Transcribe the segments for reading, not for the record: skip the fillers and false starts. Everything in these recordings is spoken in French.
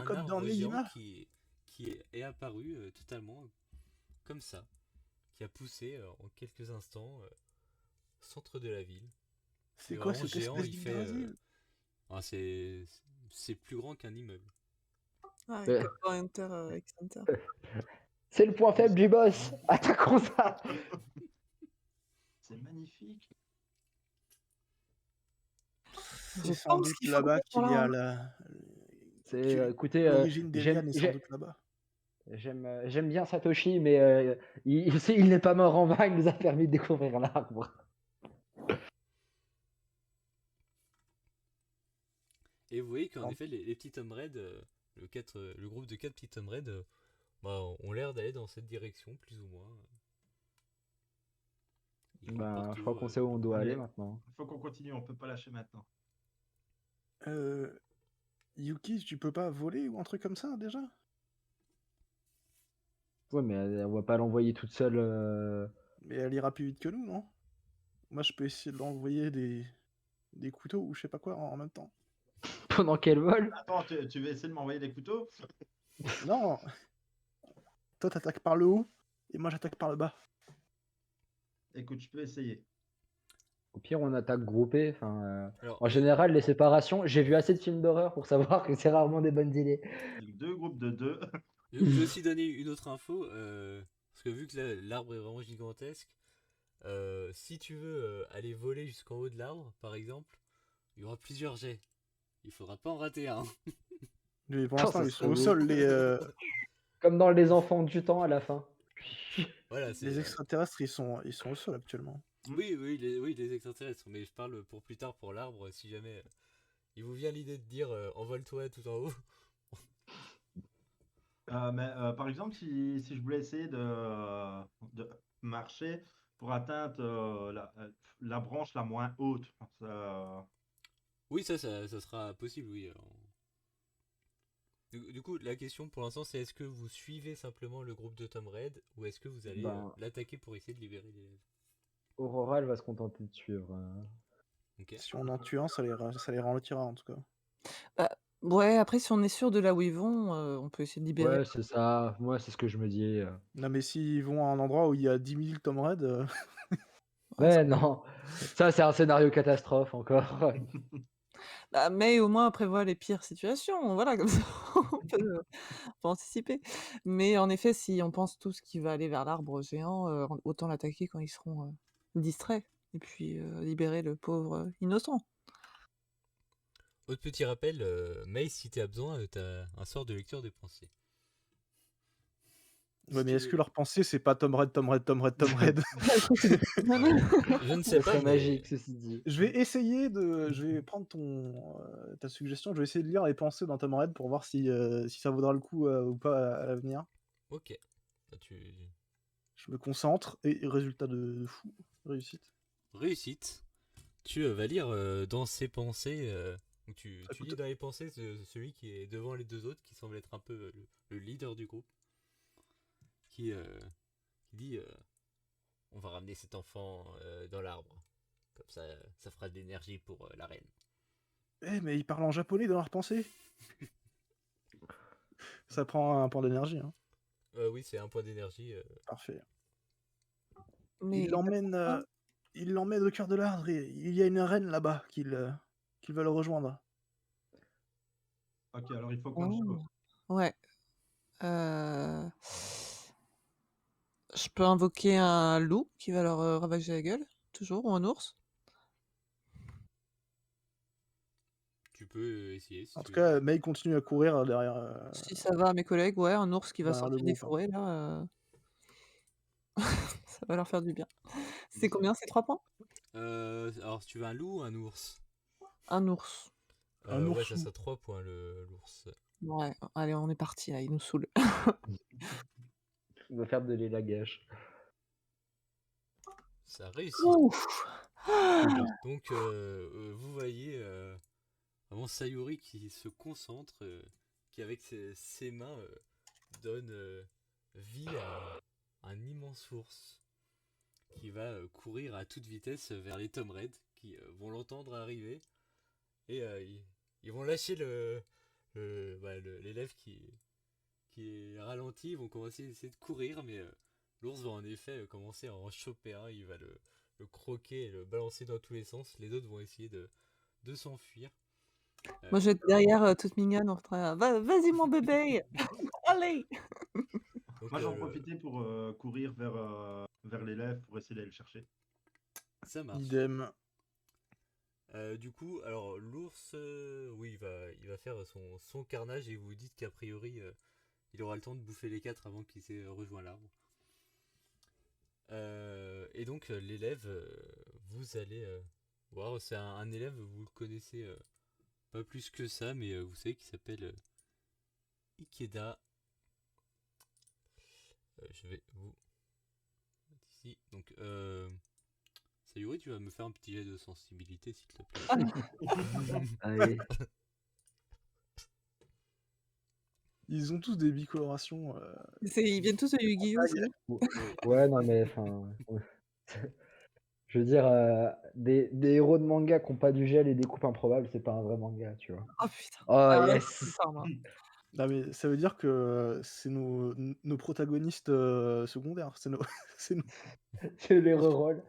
Code arbre géant d'Ornigima. qui est apparu totalement comme ça, qui a poussé en quelques instants au centre de la ville. Il C'est est quoi vraiment cette géant, espèce il fait... d'Yggdrasil? ah, c'est plus grand qu'un immeuble. Ah, Euh. comme dans Hunter x Hunter. C'est le point faible du boss. Attaquons ça. C'est magnifique. C'est Je sans pense doute qu'il faut là-bas qu'on qu'il y a là. la... Écoutez, L'origine des lianes est sans doute là-bas. j'aime bien Satoshi, mais il n'est pas mort en vain, il nous a permis de découvrir l'arbre. Et vous voyez qu'en Alors- effet, les petits hommes raids, le groupe de 4 petits hommes raids, ont l'air d'aller dans cette direction, plus ou moins. Ils courent Ben, partout, je crois qu'on sait où on doit Allez. aller maintenant. Il faut qu'on continue, on peut pas lâcher maintenant. Yuki, tu peux pas voler ou un truc comme ça déjà? Ouais, mais on va pas l'envoyer toute seule. Mais elle ira plus vite que nous, non? Moi, je peux essayer de l'envoyer des couteaux ou je sais pas quoi en même temps. Pendant qu'elle vole. Attends, tu veux essayer de m'envoyer des couteaux? Non! Toi, t'attaques par le haut et moi, j'attaque par le bas. Écoute, je peux essayer. Au pire, on attaque groupé. Alors, En général, les séparations, j'ai vu assez de films d'horreur pour savoir que c'est rarement des bonnes idées. Avec 2 groupes de 2. je vais aussi donner une autre info, parce que vu que l'arbre est vraiment gigantesque, si tu veux aller voler jusqu'en haut de l'arbre, par exemple, il y aura plusieurs jets. Il faudra pas en rater un. Mais pour Oh, l'instant, ça ils serait sont au beau. sol, Comme dans Les Enfants du Temps à la fin. Voilà, c'est... les extraterrestres, ils sont au sol actuellement. Oui, les extraterrestres, mais je parle pour plus tard pour l'arbre, si jamais il vous vient l'idée de dire envole-toi tout en haut. Mais par exemple, si je voulais essayer de marcher pour atteindre la branche la moins haute, Oui, ça sera possible, oui. Du coup, la question pour l'instant, c'est est-ce que vous suivez simplement le groupe de Tom Red ou est-ce que vous allez l'attaquer pour essayer de libérer l'élève? Aurora, elle va se contenter de suivre. Ok. Si on en tue un, ça les ralentira en tout cas. Ouais, après, si on est sûr de là où ils vont, on peut essayer de libérer. Ouais, c'est ça. Moi, c'est ce que je me dis. Non, mais s'ils vont à un endroit où il y a 10 000 Tom Red, Ouais, non. Ça, c'est un scénario catastrophe encore. Bah, mais au moins on prévoit les pires situations, voilà, comme ça on peut anticiper. Mais en effet, si on pense tous qu'il va aller vers l'arbre géant, autant l'attaquer quand ils seront distraits et puis libérer le pauvre innocent. Autre petit rappel, Mace, si tu as besoin, tu as un sort de lecture des pensées. ouais, mais est-ce que leur pensée, c'est pas Tom Red, Tom Red, Tom Red, Tom Red? Je ne sais Ça pas, serait mais... magique, ceci dit. Je vais prendre ta suggestion, je vais essayer de lire les pensées dans Tom Red pour voir si ça vaudra le coup ou pas à l'avenir. Ok. Bah, Je me concentre et résultat de fou, réussite. Réussite. Tu vas lire dans ses pensées... donc tu lis dans les pensées celui qui est devant les deux autres, qui semble être un peu le leader du groupe, qui dit on va ramener cet enfant dans l'arbre. Comme ça fera de l'énergie pour la reine. Eh, mais ils parlent en japonais dans leurs pensées. Ça prend un point d'énergie. Hein. Oui, c'est un point d'énergie. Parfait. Mais Il l'emmène au cœur de l'arbre et il y a une reine là-bas qu'ils veulent rejoindre. Ok, alors il faut qu'on le sauve. ouais. Je peux invoquer un loup qui va leur ravager la gueule, toujours, ou un ours. Tu peux essayer si En tu tout veux. cas, May continue à courir derrière. Si ça va à mes collègues, ouais, un ours qui va Derrière le sortir des groupe, hein. forêts, là, ça va leur faire du bien. C'est combien, c'est 3 points? Alors, si tu veux un loup ou un ours? Un ours. Un Ouais, ours. ça sera 3 points l'ours. Ouais, allez, on est parti, là, il nous saoule. Il va faire de l'élagage. Ça réussit. Ouf. Donc, vous voyez vraiment Sayuri qui se concentre, qui avec ses mains donne vie à un immense ours qui va courir à toute vitesse vers les Tom Red qui vont l'entendre arriver et ils vont lâcher l'élève qui est ralenti, ils vont commencer à essayer de courir, mais l'ours va en effet commencer à en choper un, il va le croquer et le balancer dans tous les sens. Les autres vont essayer de s'enfuir. Moi, je vais être derrière, toute mignonne, en train: Vas-y mon bébé! Allez!» Donc, Moi, j'en profitais pour courir vers l'élève pour essayer d'aller le chercher. ça marche. Idem. Du coup, alors l'ours, oui, il va faire son carnage et vous dites qu'a priori, il aura le temps de bouffer les 4 avant qu'il s'ait rejoint l'arbre. Et donc l'élève, vous allez voir, c'est un élève, vous le connaissez pas plus que ça, mais vous savez qu'il s'appelle Ikeda. Je vais vous mettre ici. Donc, Sayuri, tu vas me faire un petit jet de sensibilité, s'il te plaît. Allez. Ils ont tous des bicolorations. Ils viennent tous de Yu-Gi-Oh! C'est ça? Ouais, non, mais enfin. Ouais. Je veux dire, des héros de manga qui n'ont pas du gel et des coupes improbables, c'est pas un vrai manga, tu vois. Oh putain! Oh, Ah ouais, je yes! suis fort, moi. Non, mais ça veut dire que c'est nos protagonistes secondaires. C'est nos... c'est nous. Je les reroll.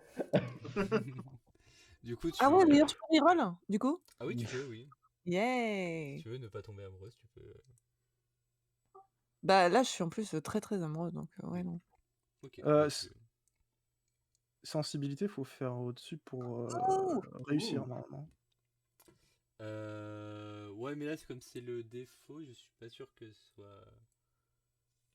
Du coup, tu. Ah ouais, d'ailleurs, je peux reroll, du coup? Ah oui, tu peux, oui. Si Yeah! tu veux ne pas tomber amoureuse, tu peux. Bah, là, je suis en plus, très, très amoureuse, donc ouais, non. Ok. Sensibilité, faut faire au-dessus pour Oh! réussir, Ouh. normalement. Ouais, mais là, c'est comme c'est le défaut, je suis pas sûr que ce soit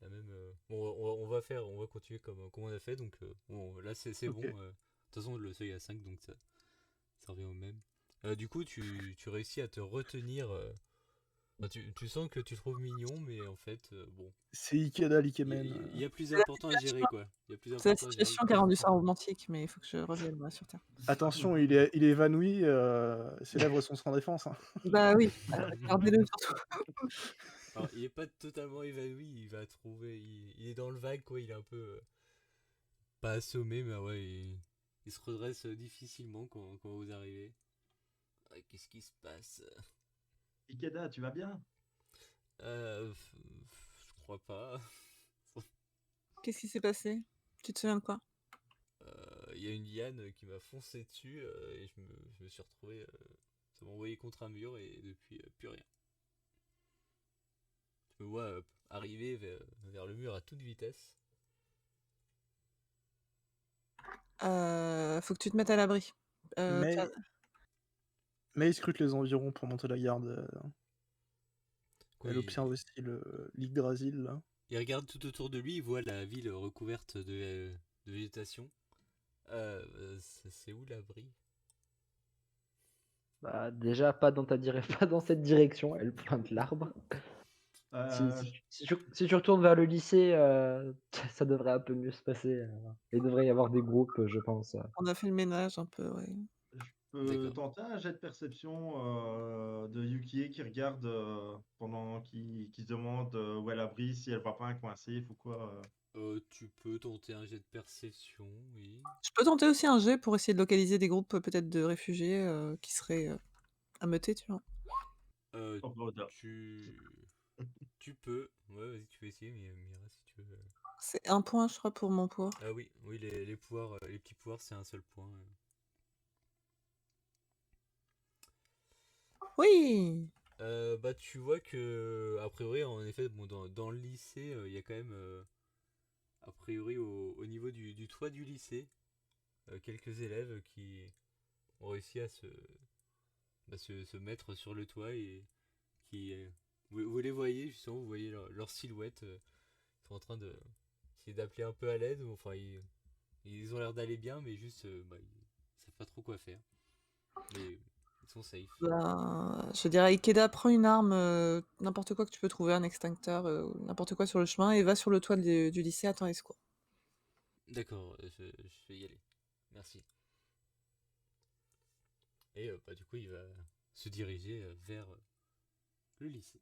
la même. Bon, on va continuer comme on a fait, donc bon, là, c'est Ok. bon. De toute façon, le seuil est à 5, donc ça revient au même. Du coup, tu réussis à te retenir. Enfin, tu sens que tu trouves mignon, mais en fait, bon. C'est Ikeda Il l'Ikemen. y a plus C'est la important à gérer, quoi. Il y a plus C'est la important à gérer. situation qui a rendu ça romantique, mais il faut que je revienne, moi, sur terre. Attention, il est évanoui, ses lèvres sont sans défense. Hein. Bah oui, gardez-le surtout. Alors, il est pas totalement évanoui, il va trouver. Il est dans le vague, quoi. Il est un peu. Pas assommé, mais ouais, il se redresse difficilement quand vous arrivez. Ah, qu'est-ce qui se passe? Ikeda, tu vas bien? Je crois pas. Qu'est-ce qui s'est passé? Tu te souviens de quoi? Il y a une liane qui m'a foncé dessus et je me suis retrouvé. Ça m'a envoyé contre un mur et depuis, plus rien. Je me vois arriver vers le mur à toute vitesse. Faut que tu te mettes à l'abri. Mais il scrute les environs pour monter la garde. Quoi, Elle observe aussi l'Yggdrasil, là. il regarde tout autour de lui, il voit la ville recouverte de végétation. C'est où l'abri? Bah, déjà, pas dans pas dans cette direction. Elle pointe l'arbre. Si tu retournes vers le lycée, ça devrait un peu mieux se passer. Il devrait y avoir des groupes, je pense. On a fait le ménage un peu, ouais. Je peux tenter un jet de perception de Yukie qui regarde pendant qu'il se demande où est l'abri, si elle voit pas un coin safe ou quoi. Tu peux tenter un jet de perception, oui. Je peux tenter aussi un jet pour essayer de localiser des groupes peut-être de réfugiés qui seraient ameutés, tu vois. Tu peux. Ouais, vas-y, tu peux essayer, Mira, si tu veux. C'est 1 point, je crois, pour mon poids. Ah oui, les pouvoirs, les petits pouvoirs, c'est un seul point. Oui! Bah, tu vois que, a priori, en effet, bon, dans le lycée, il y a quand même, a priori, au niveau du toit du lycée, quelques élèves qui ont réussi à se mettre sur le toit et qui. Vous les voyez, justement, vous voyez leur silhouette. Ils sont en train de essayer d'appeler un peu à l'aide. Enfin, ils ont l'air d'aller bien, mais juste, bah, ils savent pas trop quoi faire. Mais ils sont safe. Ben, je dirais Ikeda, prends une arme, n'importe quoi que tu peux trouver, un extincteur, n'importe quoi sur le chemin, et va sur le toit du lycée, attends les secours. D'accord, je vais y aller. Merci. Et bah, du coup, il va se diriger vers le lycée.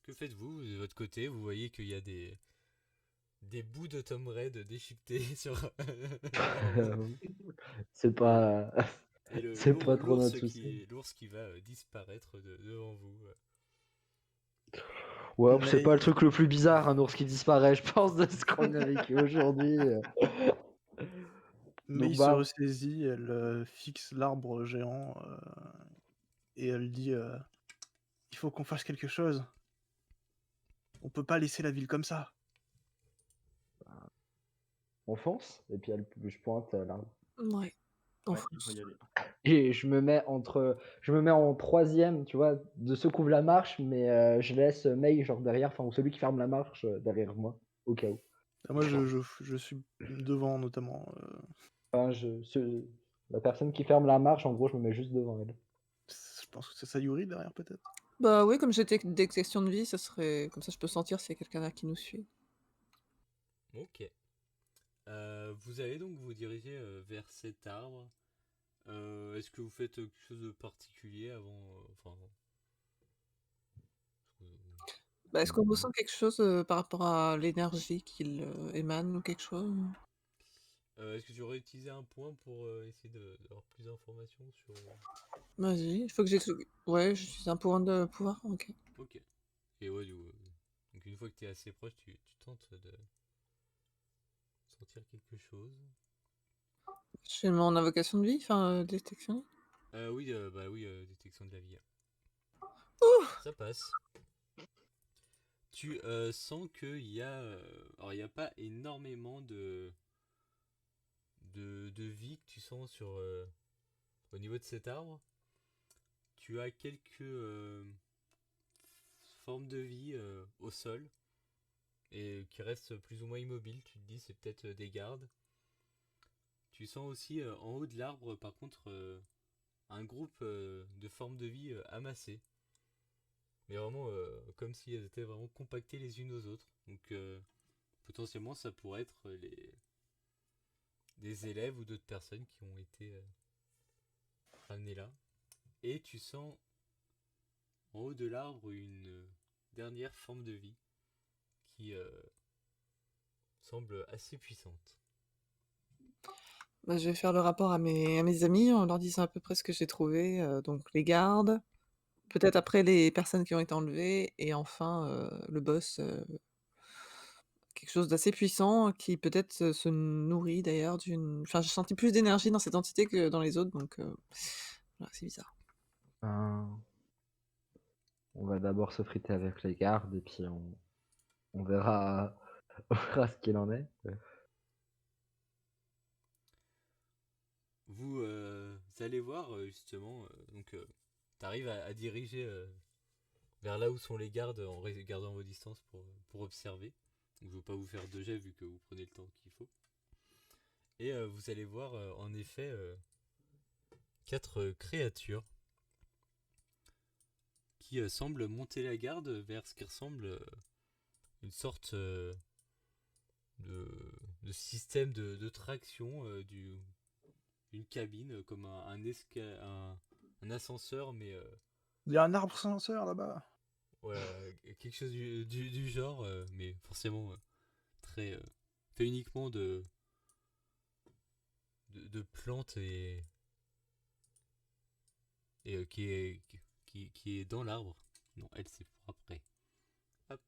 Que faites-vous de votre côté? Vous voyez qu'il y a des bouts de Tom Red déchiquetés sur. C'est pas. Et C'est pas trop notre souci. l'ours qui va disparaître devant vous. Ouais, c'est Mais pas le truc le plus bizarre, un ours qui disparaît, je pense, de ce qu'on a vécu aujourd'hui. mais Donc il se bah, ressaisit, elle, fixe l'arbre géant, et elle dit, «Il faut qu'on fasse quelque chose. On peut pas laisser la ville comme ça». on fonce, et puis je pointe l'arbre. Ouais, on Ouais, il faut fonce. y aller. Et je me mets en troisième, tu vois, de ceux qui ouvrent la marche, mais je laisse Mei, genre derrière, enfin, ou celui qui ferme la marche derrière moi, au cas où. Ah, moi, je suis devant notamment, Enfin, la personne qui ferme la marche, en gros, je me mets juste devant elle. je pense que c'est Sayuri derrière peut-être? Bah oui, comme j'ai des questions de vie, ça serait comme ça je peux sentir s'il y a quelqu'un là qui nous suit. Ok. Vous allez donc vous diriger vers cet arbre. Est-ce que vous faites quelque chose de particulier avant enfin, Bah, est-ce qu'on ressent quelque chose par rapport à l'énergie qu'il émane ou quelque chose? est-ce que tu aurais utilisé un point pour essayer d'avoir plus d'informations sur... Vas-y, il faut que j'ai. Ouais, je suis un point de pouvoir, ok. Ok. Et ouais, donc une fois que tu es assez proche, tu tentes de sentir quelque chose. Je fais mon invocation de vie, enfin détection. Oui, bah oui, détection de la vie. Ouh. Ça passe. Tu sens qu'il y a... alors, il n'y a pas énormément de vie que tu sens sur, au niveau de cet arbre. Tu as quelques formes de vie au sol et qui restent plus ou moins immobiles. Tu te dis c'est peut-être des gardes. Tu sens aussi en haut de l'arbre par contre un groupe de formes de vie amassées. Mais vraiment comme si elles étaient vraiment compactées les unes aux autres. Donc potentiellement ça pourrait être des élèves ou d'autres personnes qui ont été ramenées là. Et tu sens en haut de l'arbre une dernière forme de vie qui semble assez puissante. Bah, je vais faire le rapport à mes amis en leur disant à peu près ce que j'ai trouvé. Donc les gardes, peut-être après les personnes qui ont été enlevées, et enfin le boss, quelque chose d'assez puissant qui peut-être se nourrit d'ailleurs d'une. Enfin, j'ai senti plus d'énergie dans cette entité que dans les autres, donc voilà, c'est bizarre. Ben, on va d'abord se friter avec les gardes, et puis on verra, on verra ce qu'il en est. Vous allez voir justement, donc tu arrives à diriger vers là où sont les gardes en gardant vos distances pour observer. Donc je ne veux pas vous faire de jet vu que vous prenez le temps qu'il faut. Et vous allez voir en effet 4 créatures qui semblent monter la garde vers ce qui ressemble une sorte de, de système de traction d'une cabine comme un ascenseur mais Il y a un arbre silenceur là-bas. voilà, quelque chose du genre mais forcément très fait uniquement de plantes et qui est dans l'arbre. Non, elle c'est pour après. Hop.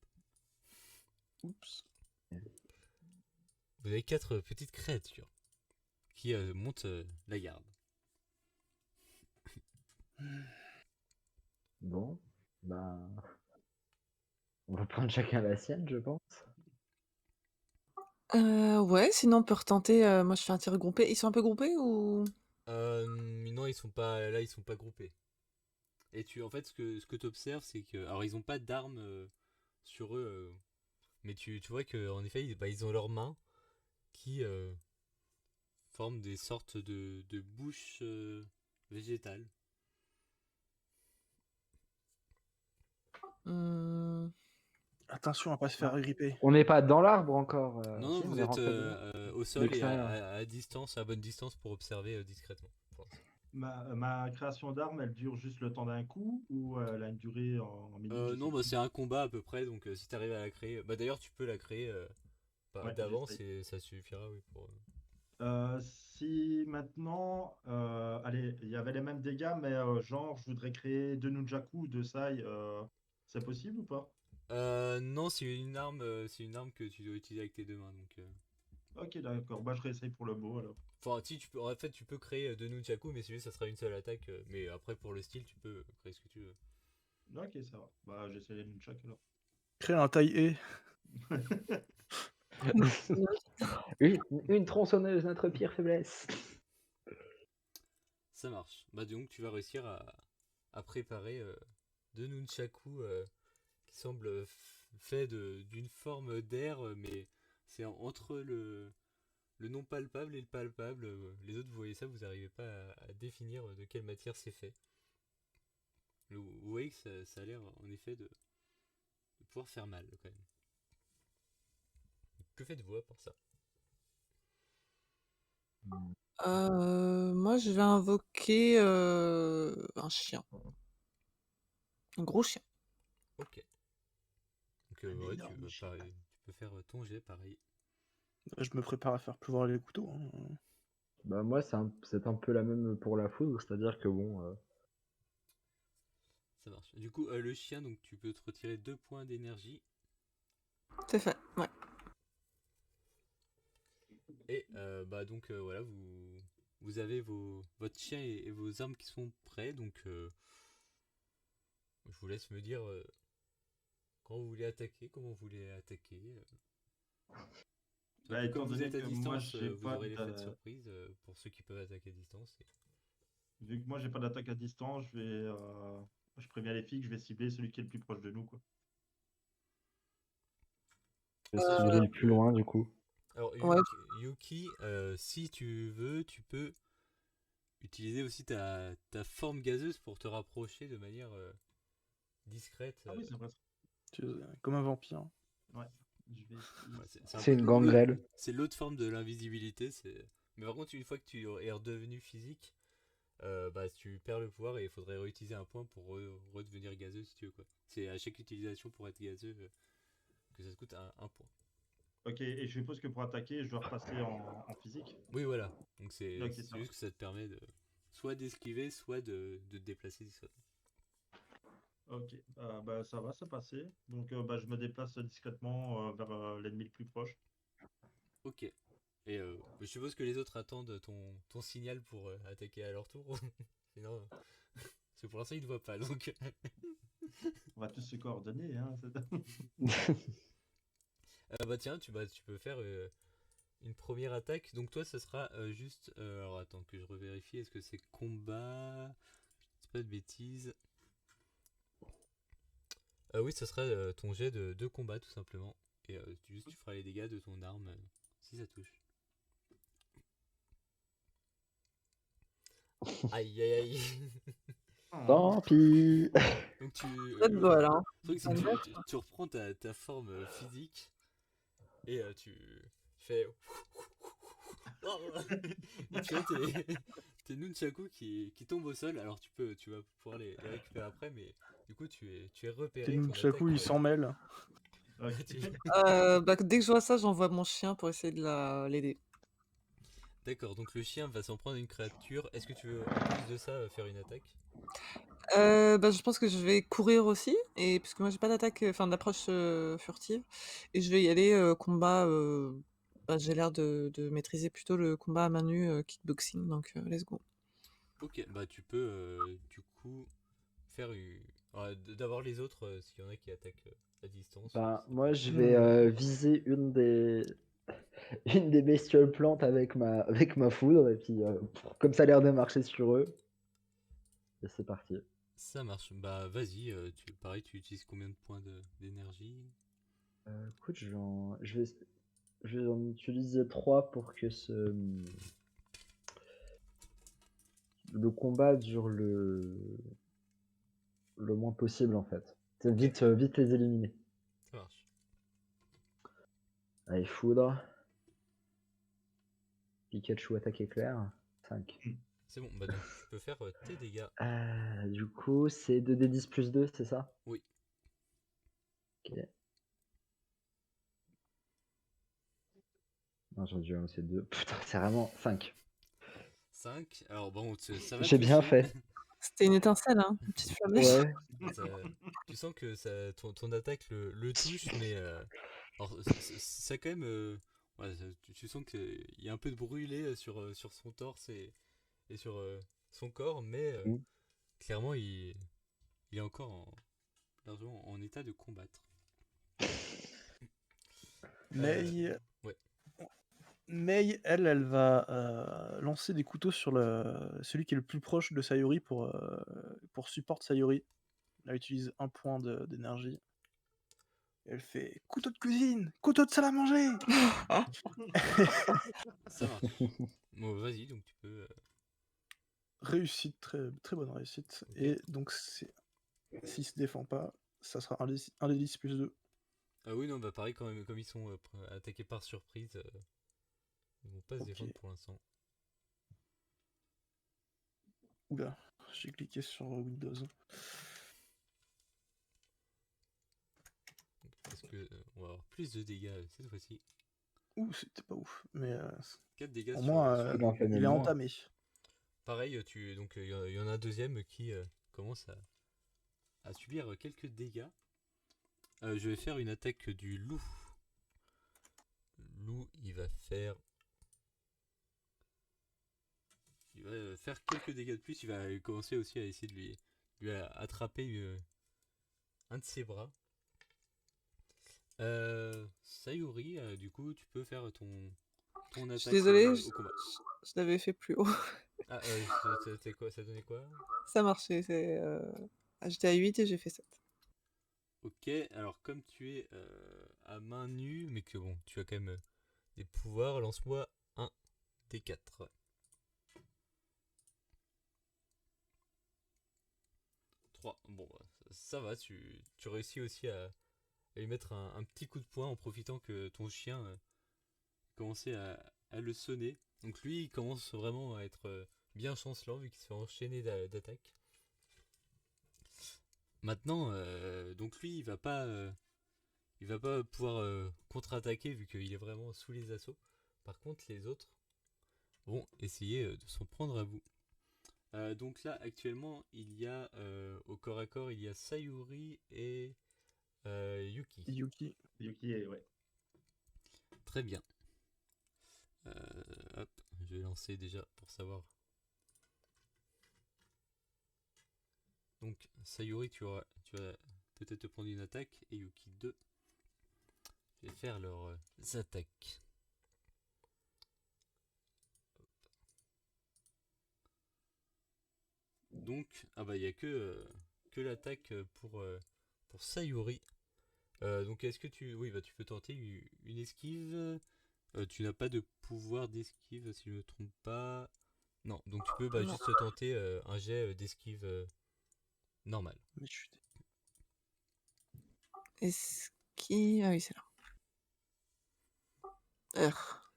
Oups. Vous avez 4 petites créatures qui montent la garde. Bon, ben, on va prendre chacun la sienne, je pense. Ouais, sinon on peut retenter. Moi, je fais un tir groupé. Ils sont un peu groupés ou? Non, ils sont pas là, ils sont pas groupés. Et en fait, ce que tu observes, c'est que, alors ils ont pas d'armes sur eux, mais tu vois que en effet, ils ont leurs mains qui forment des sortes de bouches végétales. Hmm. Attention à pas se faire gripper. On n'est pas dans l'arbre encore. Non, Si, non, on vous est êtes rentré au sol et l'extérieur. à distance, à bonne distance pour observer discrètement. Pour l'instant. Ma création d'arme, elle dure juste le temps d'un coup ou elle a une durée en minutes, je sais Non, bah, plus. c'est un combat à peu près, donc si tu arrives à la créer, bah d'ailleurs tu peux la créer Ouais, d'avance j'essaye. et ça suffira, oui, pour. Si maintenant, allez, il y avait les mêmes dégâts, mais genre, je voudrais créer 2 Nunjaku ou 2 Sai, C'est possible ou pas? Non, c'est une arme que tu dois utiliser avec tes deux mains. Donc, Ok, d'accord. Bah, je réessaye pour le beau alors. enfin, si tu peux, en fait, tu peux créer deux nunchaku, mais celui ça sera une seule attaque. Mais après, pour le style, tu peux créer ce que tu veux. Ok, ça va. Bah, j'essaie les nunchaks alors. Créer un taille Une tronçonneuse, notre pire faiblesse. Ça marche. Bah donc, tu vas réussir à préparer deux nunchaku qui semblent faits d'une forme d'air, mais c'est entre le non palpable et le palpable. Les autres, vous voyez ça, vous n'arrivez pas à définir de quelle matière c'est fait. Vous voyez que ça a l'air en effet de pouvoir faire mal quand même. Que faites-vous à part ça? Moi, je vais invoquer un chien. Un gros chien. Ok. Donc Un ouais, énorme chien. tu peux faire ton jet pareil. Je me prépare à faire pleuvoir les couteaux. Hein. Bah moi c'est un peu la même pour la foudre, c'est-à-dire que bon, Ça marche. Du coup, le chien, donc tu peux te retirer 2 points d'énergie. C'est fait, ouais. Et bah donc voilà, vous avez votre chien et vos armes qui sont prêts. Donc je vous laisse me dire quand vous voulez attaquer, comment vous voulez attaquer. Bah, Donc, étant comme vous donné êtes à que moi, distance, j'ai vous pas aurez l'effet de de... surprise pour ceux qui peuvent attaquer à distance. Vu que moi, j'ai pas d'attaque à distance, je préviens les filles que je vais cibler celui qui est le plus proche de nous, quoi. je vais cibler Euh, le plus loin du coup. Alors ouais. Yuki, si tu veux, tu peux utiliser aussi ta forme gazeuse pour te rapprocher de manière discrète. Ah oui, c'est vrai. Comme un vampire. Ouais. Je vais essayer Ouais, ça. un C'est peu une gangrèle. c'est l'autre forme de l'invisibilité. Mais par contre, une fois que tu es redevenu physique, bah tu perds le pouvoir et il faudrait réutiliser un point pour redevenir gazeux si tu veux quoi. C'est à chaque utilisation pour être gazeux que ça te coûte un point. Ok, et je suppose que pour attaquer, je dois repasser en physique. Oui voilà. Donc c'est Ok, ça va. juste que ça te permet de soit d'esquiver, soit de te déplacer discrètement. Ok, bah, ça va, ça passait. Donc bah, je me déplace discrètement vers l'ennemi le plus proche. Ok. Et je suppose que les autres attendent ton signal pour attaquer à leur tour. Sinon, parce que pour l'instant ils ne voient pas donc. On va tous se coordonner, hein. Bah tiens, tu peux faire une première attaque. Donc toi, ça sera juste. Alors attends que je revérifie. Est-ce que c'est combat? C'est pas de bêtises. Oui, ça sera ton jet de combat tout simplement. Et tu feras les dégâts de ton arme si ça touche. Aïe aïe aïe. Tant pis. Donc Pas de bol, hein. le truc c'est que tu reprends ta forme physique et tu fais. Et tu as tes nunchaku qui tombent au sol. Alors tu vas pouvoir les récupérer après, mais du coup tu es repéré. Tes Ton nunchaku, attaque, ils s'en mêlent. Ok. Bah, dès que je vois ça, j'envoie mon chien pour essayer de l'aider. D'accord, donc le chien va s'en prendre une créature. Est-ce que tu veux en plus de ça faire une attaque? Bah, je pense que je vais courir aussi, et parce que moi j'ai pas d'attaque, enfin d'approche furtive, et je vais y aller combat. Bah, j'ai l'air de maîtriser plutôt le combat à main nue, kickboxing, donc let's go. Ok, bah tu peux du coup faire d'avoir les autres s'il y en a qui attaquent à distance. Bah Ça moi peut- je vais viser une des bestioles plantes avec ma foudre et puis comme ça a l'air de marcher sur eux. Et c'est parti. Ça marche. Bah vas-y, pareil, tu utilises combien de points d'énergie? Écoute, je vais en utiliser 3 pour que le combat dure le moins possible en fait. C'est Ok. vite les éliminer. Ça marche. Allez, foudre. Pikachu attaque éclair. 5. C'est bon, bah donc tu peux faire tes dégâts. Du coup, c'est 2d10 plus 2, c'est ça? Oui. Ok. Non, j'aurais dû annoncer 2. Putain, c'est vraiment 5. 5. Alors bon, ça va J'ai bien toucher. fait. C'était une étincelle, hein, une petite flamme d'âge. Ouais. Tu sens que ton attaque le touche, mais alors, ça quand même. Ouais, tu sens qu'il y a un peu de brûlé sur son torse et sur son corps, mais Mm. clairement, il est encore largement en état de combattre. May, Ouais. May, elle va lancer des couteaux sur celui qui est le plus proche de Sayori pour support Sayori. Elle utilise un point d'énergie. Elle fait couteau de cuisine, couteau de salle à manger. Ça marche. Bon, vas-y, donc tu peux. Réussite, très, très bonne réussite. Ok. Et donc, s'il se défend pas, ça sera un des 10 plus 2. Ah oui, non, bah pareil, quand même, comme ils sont attaqués par surprise, ils vont pas se Ok. défendre pour l'instant. Oula, j'ai cliqué sur Windows. Parce que on va avoir plus de dégâts cette fois-ci. Ouh, c'était pas ouf. Mais 4 dégâts au sur, moins, sur Il en fait il même est moins. entamé. Pareil, donc il y en a un deuxième qui commence à subir quelques dégâts. Je vais faire une attaque du loup. Loup, il va faire quelques dégâts de plus. Il va commencer aussi à essayer de lui attraper un de ses bras. Sayuri, du coup, tu peux faire ton Je attaque suis désolée, au combat. je l'avais fait plus haut. Ah, c'était quoi? Ça donnait quoi? Ça marchait, j'étais à 8 et j'ai fait 7. Ok, alors comme tu es à main nue, mais que bon, tu as quand même des pouvoirs, lance-moi un D4. 3. Bon, bah, ça va, tu réussis aussi à lui mettre un petit coup de poing en profitant que ton chien commençait à le sonner. Donc lui, il commence vraiment à être bien chancelant vu qu'il se fait enchaîner d'attaques. Maintenant, donc lui, il va pas pouvoir contre-attaquer vu qu'il est vraiment sous les assauts. Par contre, les autres vont essayer de s'en prendre à vous. Donc là, actuellement, il y a au corps à corps, il y a Sayuri et Yuki. Yuki, ouais. Très bien. Hop, je vais lancer déjà pour savoir. Donc, Sayuri, tu vas peut-être te prendre une attaque et Yuki 2. Je vais faire leurs attaques. Donc, ah bah il n'y a que l'attaque pour Sayuri. Donc est-ce que oui bah tu peux tenter une esquive. Tu n'as pas de pouvoir d'esquive si je ne me trompe pas. Non, donc tu peux Non. juste tenter un jet d'esquive normal. Mais je suis... Esquive. Ah oui, c'est là.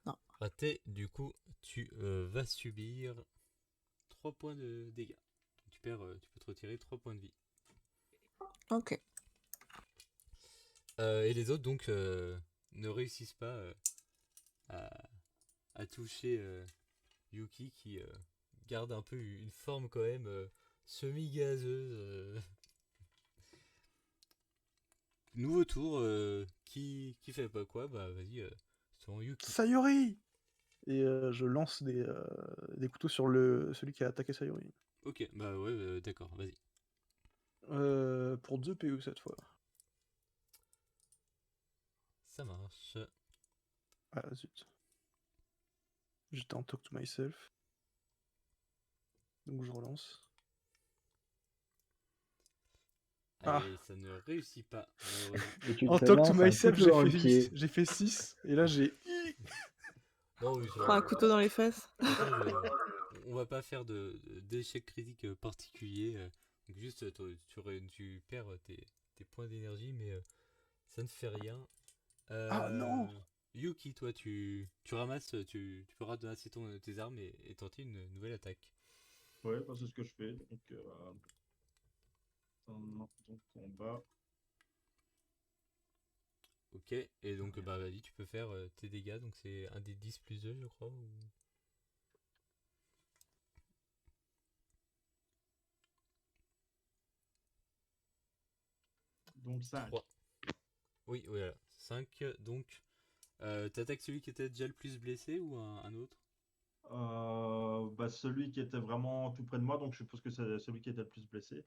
Non. Raté, du coup tu vas subir 3 points de dégâts. Tu peux te retirer 3 points de vie. Ok. Et les autres donc ne réussissent pas à toucher Yuki qui garde un peu une forme quand même semi-gazeuse. Nouveau tour, qui fait pas quoi? Bah vas-y, c'est Yuki. Sayori. Et je lance des couteaux sur celui qui a attaqué Sayori. Ok, bah ouais, d'accord, vas-y. Pour 2 PE cette fois. Ça marche. Ah zut. J'étais en talk to myself. Donc je relance. Allez, ça ne réussit pas, malheureusement. Et tu En te talk to lances un myself, couteau dans le pied. j'ai fait 6. Et là j'ai... Non, oui, Prends un couteau dans les fesses. on va pas faire d'échec critique particulier. Donc juste, tu perds tes points d'énergie, mais ça ne fait rien. Ah non! Yuki, toi, tu ramasses, tu peux ramasser tes armes et tenter une nouvelle attaque. Ouais, bah, c'est ce que je fais. Donc, combat. Ok, et donc bah vas-y, tu peux faire tes dégâts, donc c'est un des 10 plus 2 je crois. Donc 5. 3. Oui, voilà. 5. Donc, t'attaques celui qui était déjà le plus blessé ou un autre? Celui qui était vraiment tout près de moi, donc je suppose que c'est celui qui était le plus blessé.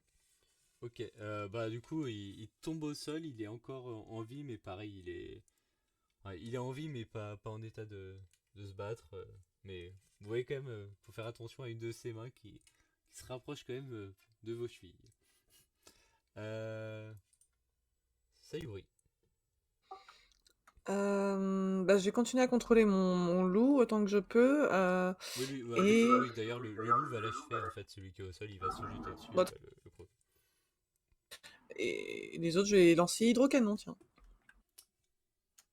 Ok, bah du coup, il tombe au sol, il est encore en vie, mais pareil, il est en vie, mais pas en état de se battre. Mais vous voyez quand même, faut faire attention à une de ses mains qui se rapproche quand même de vos chevilles. Sayuri. Je vais continuer à contrôler mon loup autant que je peux. Oui, Et oui, d'ailleurs, le loup va l'achever, en fait, celui qui est au sol, il va se jeter dessus, Bah, le gros. et les autres, je vais lancer hydrocanon, tiens.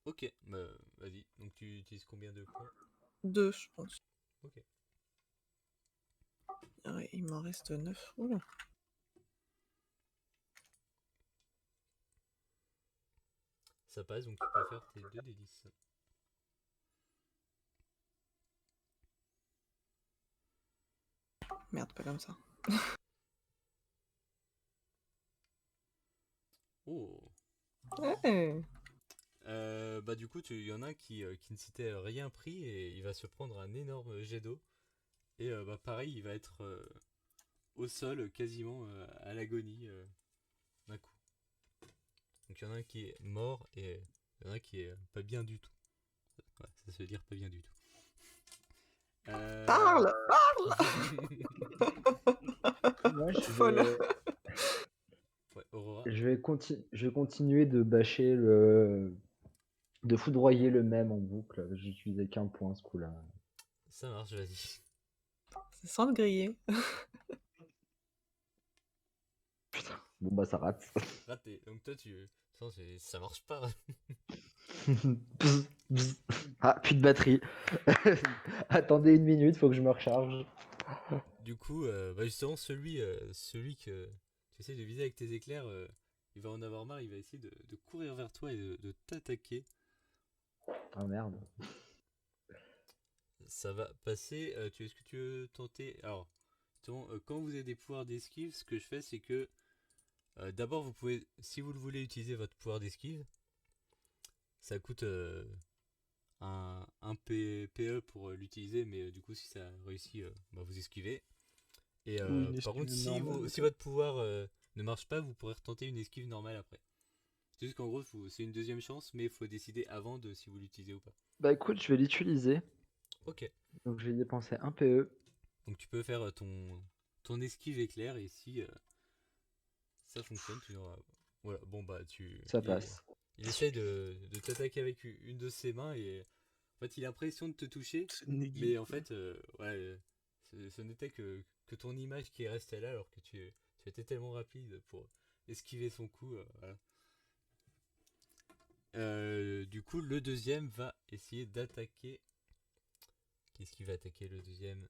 Ok, bah, vas-y. Donc tu utilises combien de points? 2, je pense. Ok. Ouais, il m'en reste 9. Oula. Ça passe, donc tu peux faire tes 2 des 10. Merde, pas comme ça. Oh. Ouais. Bah du coup, il y en a un qui ne s'était rien pris et il va se prendre un énorme jet d'eau. Et bah pareil, il va être au sol quasiment à l'agonie d'un coup. Donc il y en a un qui est mort et il y en a un qui est pas bien du tout. Ouais, ça se veut dire pas bien du tout. Parle. Moi, Folle. Ouais, Aurora. je vais continuer de bâcher de foudroyer le même en boucle. J'ai utilisé qu'un point ce coup-là. Ça marche, vas-y. C'est sans le griller. Putain, bon bah ça rate. Raté. Donc toi, ça marche pas. Bzz, bzz. Ah, plus de batterie. Attendez 1 minute, faut que je me recharge. Du coup, bah justement, celui que tu essaies de viser avec tes éclairs, il va en avoir marre, il va essayer de courir vers toi et de t'attaquer. Ah merde. Ça va passer. Est-ce que tu veux tenter? Alors, justement, quand vous avez des pouvoirs d'esquive, ce que je fais, c'est que d'abord, vous pouvez, si vous le voulez, utiliser votre pouvoir d'esquive. Ça coûte un PE pour l'utiliser, mais du coup, si ça réussit, bah, vous esquivez. Et Ou une par contre, esquive normale, si peut-être. votre pouvoir ne marche pas, vous pourrez retenter une esquive normale après. C'est juste qu'en gros, c'est une deuxième chance, mais il faut décider avant de si vous l'utilisez ou pas. Bah écoute, je vais l'utiliser. Ok. Donc je vais dépenser un PE. Donc tu peux faire ton esquive éclair et si ça fonctionne, tu auras. Voilà, bon bah Ça passe. il essaie de t'attaquer avec une de ses mains et en fait il a l'impression de te toucher, C'est Negi. mais en fait ouais, ce n'était que ton image qui est restée là alors que tu étais tellement rapide pour esquiver son coup. Voilà. Du coup, le deuxième va essayer d'attaquer. Qu'est-ce qu'il va attaquer le deuxième?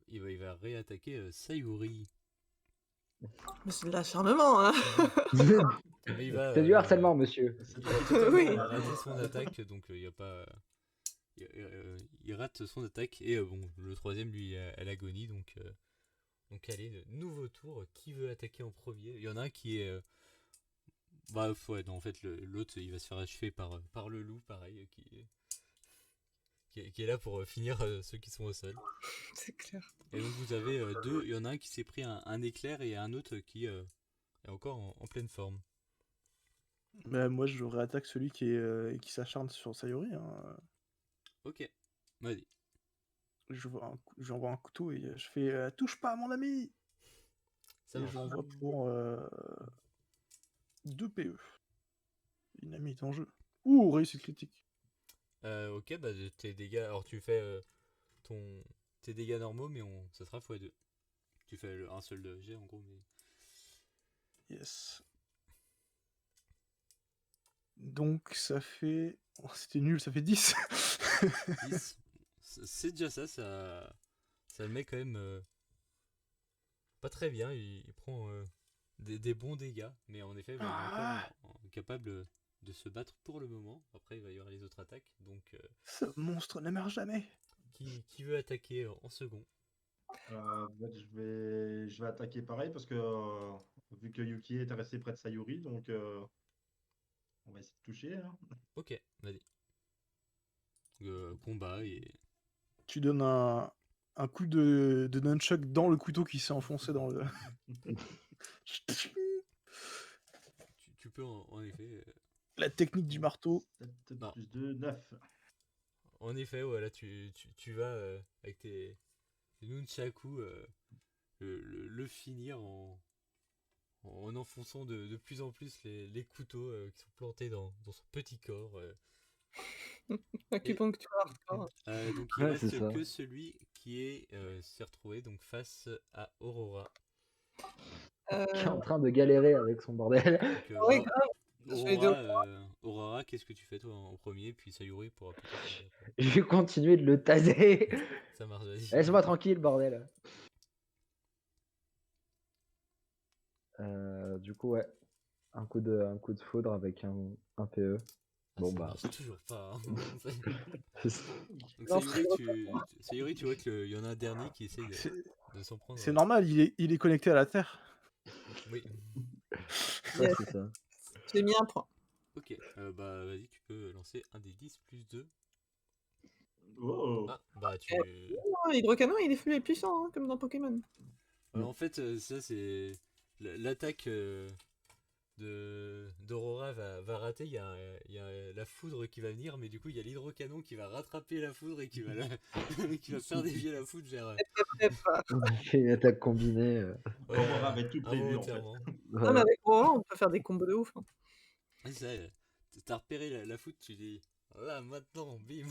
Il va réattaquer Sayuri. Mais c'est de l'acharnement, hein. Mais il va, C'est du harcèlement, monsieur. C'est il va totalement Oui. rater son attaque, donc il y a pas. Il rate son attaque et bon, le troisième lui est à l'agonie, donc allez, nouveau tour. Qui veut attaquer en premier? Il y en a un qui est. Bah ouais, non, en fait l'autre il va se faire achever par le loup, pareil, qui est là pour finir ceux qui sont au sol. C'est clair. Et donc vous avez deux, il y en a un qui s'est pris un éclair et un autre qui est encore en pleine forme. Bah, moi, je réattaque celui qui s'acharne sur Sayori. Hein. Ok, vas-y. Je lui envoie un couteau et je fais touche pas à mon ami. Ça Et marche. je l'envoie pour 2 PE. Une amie est en jeu. Ouh, réussite critique. Ok, bah tes dégâts, alors tu fais tes dégâts normaux, mais ça sera x2. Tu fais un seul jet en gros, mais. Yes. Donc ça fait. Oh, c'était nul, ça fait 10. 10. C'est déjà ça le met quand même pas très bien. Il prend des bons dégâts, mais en effet, il est encore capable de se battre pour le moment. Après, il va y avoir les autres attaques. Donc, Ce monstre ne meurt jamais. qui veut attaquer en second? Je vais attaquer pareil parce que vu que Yuki est resté près de Sayuri, donc on va essayer de toucher, hein. Ok, vas-y. Combat et... Tu donnes un coup de nunchuck dans le couteau qui s'est enfoncé dans le. Tu peux en effet... La technique du marteau. 7 Non. plus 2, 9. En effet, voilà, tu vas avec tes nunchaku le finir en enfonçant de plus en plus les couteaux qui sont plantés dans son petit corps. Acupuncture hardcore. Donc il Ouais, c'est reste ça. que celui qui s'est retrouvé donc face à Aurora. Qui est Euh, en train de galérer avec son bordel. Donc, ouais, bah, grave. Je vais aider Aurora, qu'est-ce que tu fais toi en premier, puis Sayuri pourra peut-être aider après. Je vais continuer de le taser. Ça marche, vas-y. Laisse-moi tranquille, bordel. Du coup, ouais. Un coup de foudre avec un PE. Ah, Bon, ça bah. marche toujours pas. Hein. Donc Non, Sayuri, tu vois qu'il y en a un dernier qui essaie de s'en prendre. C'est normal, il est connecté à la Terre. Oui. Ouais, Yes. c'est ça. J'ai mis un point. Ok, bah vas-y, tu peux lancer un des 10 plus 2. Oh. Ah, bah tu... Hydrocanon, il est puissant, hein, comme dans Pokémon. En fait, ça c'est... L'attaque d'Aurora va rater, il y a la foudre qui va venir, mais du coup il y a l'hydrocanon qui va rattraper la foudre et qui va, qui va faire dévier la foudre vers... On a fait une attaque combinée. Aurora avait tout prévu, en fait. involontairement. Non, mais Voilà. avec Aurora, on peut faire des combos de ouf. Hein. C'est ça, t'as repéré la foudre, tu dis là maintenant, bim.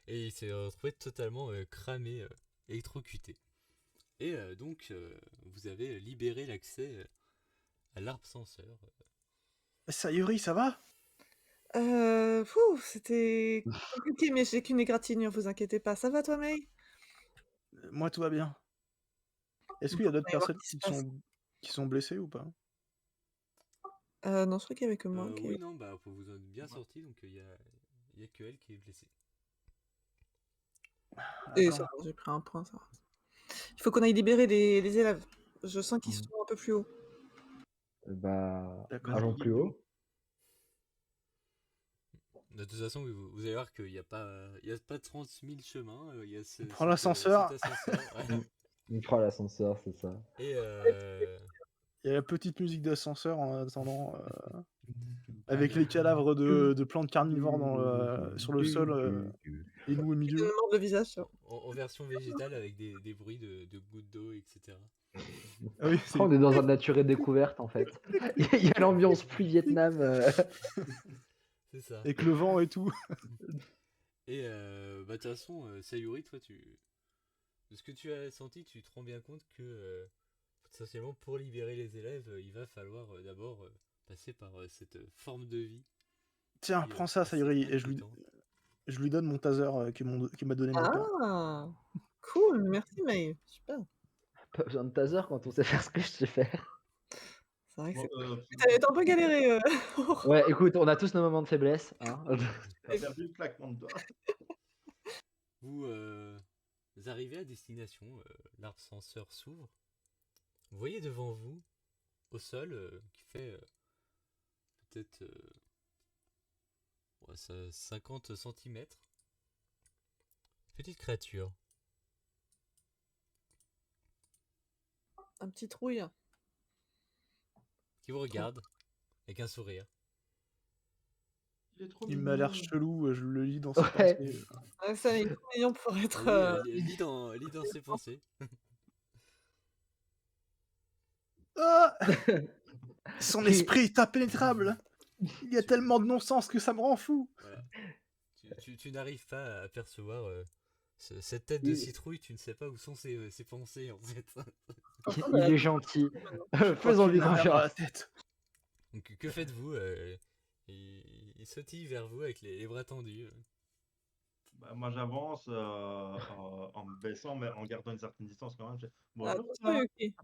et il s'est retrouvé totalement cramé, électrocuté. Et donc vous avez libéré l'accès à l'arbre censeur. Sayuri, ça va? C'était compliqué, mais j'ai qu'une égratignure, vous inquiétez pas. Ça va toi, May? Moi, tout va bien. Est-ce qu'il y a d'autres On va voir personnes ce qui se passe. qui sont blessées ou pas? Non, je crois qu'il y avait que moi. Oui, non, bah vous vous en êtes bien sorti, donc il y a que elle qui est blessée. Et Attends. ça va, j'ai pris un point, ça va. Il faut qu'on aille libérer les élèves. Je sens qu'ils sont un peu plus haut. Bah, D'accord. allons plus haut. De toute façon, vous allez voir qu'il n'y a pas 30 000 chemins. Il y a On prend l'ascenseur. cet ascenseur. Ouais. On prend l'ascenseur, c'est ça. Et Il y a la petite musique d'ascenseur en attendant, avec les cadavres de plantes carnivores sur le sol, et nous au Je milieu. me morde le visage. Ça. en version végétale avec des bruits de gouttes d'eau, etc. Ah oui, On est dans un nature et découverte en fait. Il y a l'ambiance plus Vietnam. C'est ça. avec le vent et tout. Et bah de toute façon, Sayuri, toi, de ce que tu as senti, tu te rends bien compte que essentiellement pour libérer les élèves, il va falloir d'abord passer par cette forme de vie. Tiens, qui, prends ça, assez Sayuri, et inquiétante. je lui donne mon taser qui m'a donné mon père. Ah, cool, merci May. Super. Pas besoin de taser quand on sait faire ce que je sais faire. C'est vrai que Bon, t'as un peu galéré. Ouais, écoute, on a tous nos moments de faiblesse. Hein. t'as perdu le claquement de doigts. Vous arrivez à destination, l'arbre censeur s'ouvre. Vous voyez devant vous, au sol, qui fait peut-être 50 cm, petite créature. Un petit trouille. Qui vous regarde avec un sourire. Il est trop Il m'a l'air mignon. chelou, je le lis dans ses Ouais. pensées. Ouais, ça, il est trop mignon pour être. Lis dans ses pensées. Ah son esprit est impénétrable. Il y a tellement de non-sens que ça me rend fou. Voilà. Tu n'arrives pas à percevoir cette tête de citrouille, tu ne sais pas où sont ses pensées en fait. Il est gentil. Faisons-lui Qu'il a la merde dans la confiance. tête. Donc que faites-vous il sautille vers vous avec les bras tendus. Bah, moi, j'avance en me baissant, mais en gardant une certaine distance quand même. Bonjour, Attention, ça va? Yuki.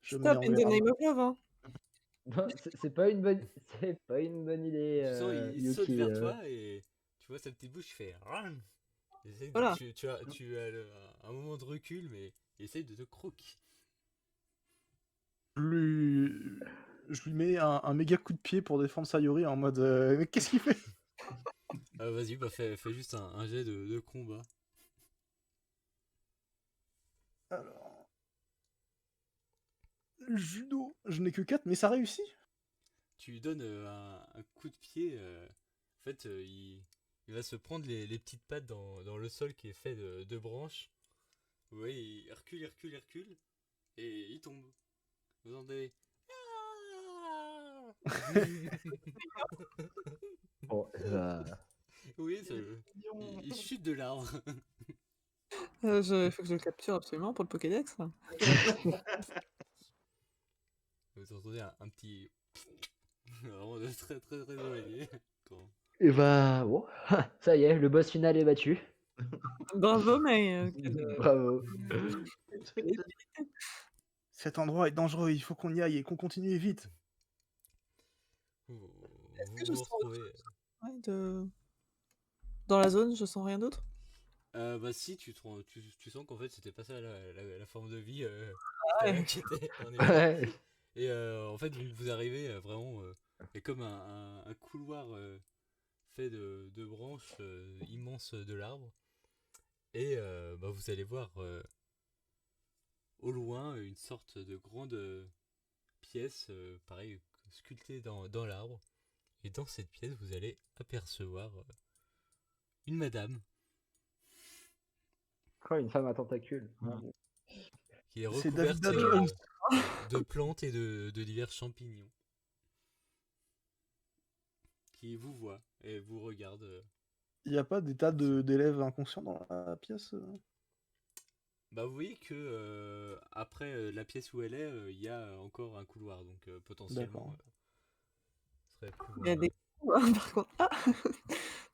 Je me Stop mets in en the garde. name of love. Hein. Non, c'est pas une bonne idée. Tu sens, il saute Yuki. vers toi et tu vois sa petite bouche qui fait Ram. Voilà. Tu as un moment de recul, mais il essaye de te croquer. Je lui mets un méga coup de pied pour défendre Sayori en mode mais qu'est-ce qu'il fait? Vas-y, bah fais juste un jet de combat. Alors, judo, je n'ai que 4, mais ça réussit. Tu lui donnes un coup de pied. En fait, il va se prendre les petites pattes dans le sol qui est fait de branches. Vous voyez, il recule, et il tombe. Vous entendez? Bon, Oui, il chute de l'arbre. Il faut que je le capture absolument pour le Pokédex. Là. Vous entendez un petit. Vraiment de très très très éloigné. et bah, bon, ça y est, le boss final est battu. Bravo, mais Bravo. Cet endroit est dangereux, il faut qu'on y aille et qu'on continue vite. Vous que je vous sens retrouvez. dans la zone, je sens rien d'autre. Bah si, tu sens qu'en fait c'était pas ça la forme de vie Ouais. qui était en effet. Ouais. Et en fait vous arrivez vraiment, il y a comme un couloir fait de branches immenses de l'arbre. Et bah, vous allez voir au loin une sorte de grande pièce, pareil, sculptée dans l'arbre. Et dans cette pièce vous allez apercevoir une madame. Quoi, une femme à tentacules. Qui est C'est recouverte David Jones. de plantes et de divers champignons. Qui vous voit et vous regarde. Il n'y a pas des tas d'élèves inconscients dans la pièce? Bah vous voyez que après la pièce où elle est, il y a encore un couloir, donc potentiellement ce serait plus Il y a loin. des par contre. Ah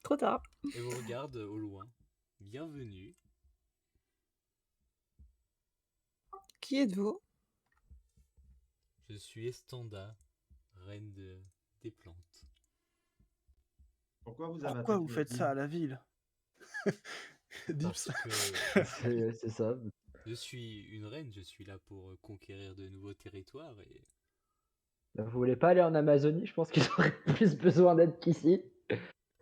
trop tard. Et vous regarde au loin. Bienvenue. Qui êtes-vous? Je suis Estanda, reine des plantes. Pourquoi vous faites ça à la ville? Parce que C'est ça. je suis une reine, je suis là pour conquérir de nouveaux territoires et Vous voulez pas aller en Amazonie? Je pense qu'ils auraient plus besoin d'aide qu'ici.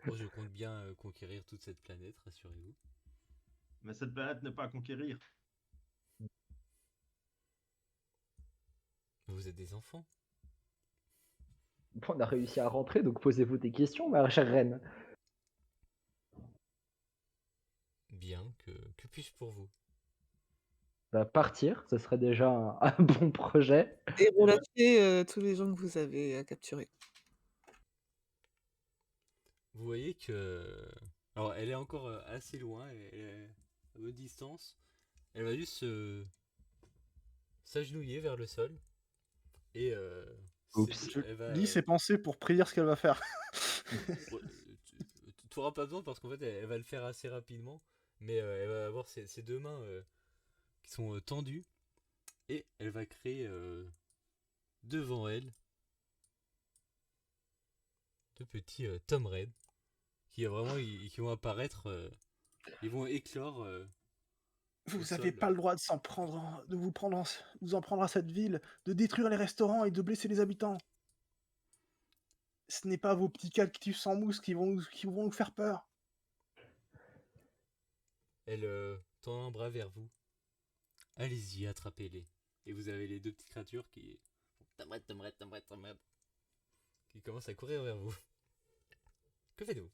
moi je compte bien conquérir toute cette planète, rassurez-vous. Mais cette planète n'est pas à conquérir. Vous êtes des enfants. On a réussi à rentrer, donc posez-vous des questions, ma chère reine. Bien, que puis-je pour vous? Bah, partir, ce serait déjà un bon projet. Et relâcher tous les gens que vous avez capturés. Vous voyez que... Alors, elle est encore assez loin, elle est à bonne distance. Elle va juste s'agenouiller vers le sol. Et Oups. elle va... Lis ses pensées pour prédire ce qu'elle va faire. Tu n'auras pas besoin parce qu'en fait, elle va le faire assez rapidement. Mais elle va avoir ses deux mains qui sont tendues. Et elle va créer devant elle deux petits Tom Red qui vraiment qui vont apparaître, ils vont éclore. Vous sol, n'avez pas le droit de vous en prendre à cette ville, de détruire les restaurants et de blesser les habitants. Ce n'est pas vos petits cactus sans mousse qui vont nous faire peur. Elle tend un bras vers vous. Allez-y, attrapez-les. Et vous avez les deux petites créatures qui qui commencent à courir vers vous. Que faites-vous?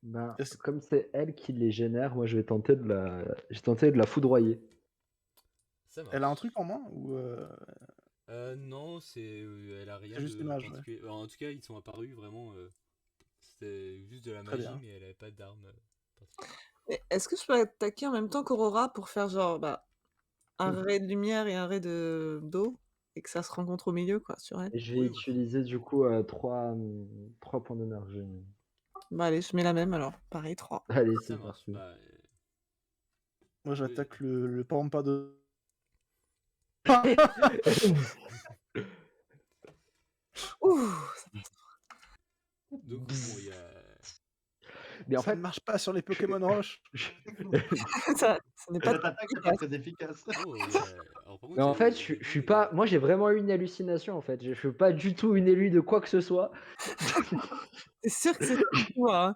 Ben, comme c'est elle qui les génère, moi je vais tenter de la foudroyer. Ça marche. Elle a un truc en main ou non, elle a rien c'est juste de l'image, particulier. En tout cas, ils sont apparus vraiment. C'était juste de la Très magie, bien. mais elle avait pas d'arme particulière. Mais est-ce que je peux attaquer en même temps qu'Aurora pour faire genre un ray de lumière et un ray d'eau et que ça se rencontre au milieu quoi sur elle? Et je vais utiliser du coup 3 points d'énergie. Bah allez, je mets la même alors. Pareil, 3. Allez, Ça c'est marche. parti. Bah, moi j'attaque le pampa de. Ouh, ça passe. donc bon, il y a. Mais en Ça ne fait, marche pas sur les Pokémon Roche. Ça n'est Et pas notre attaque n'est pas efficace. très efficace. Oh, alors, par Mais contre, en il y a fait, je des bons suis dégâts. pas. Moi, j'ai vraiment eu une hallucination en fait. Je suis pas du tout une élue de quoi que ce soit. C'est sûr que c'est toi, hein.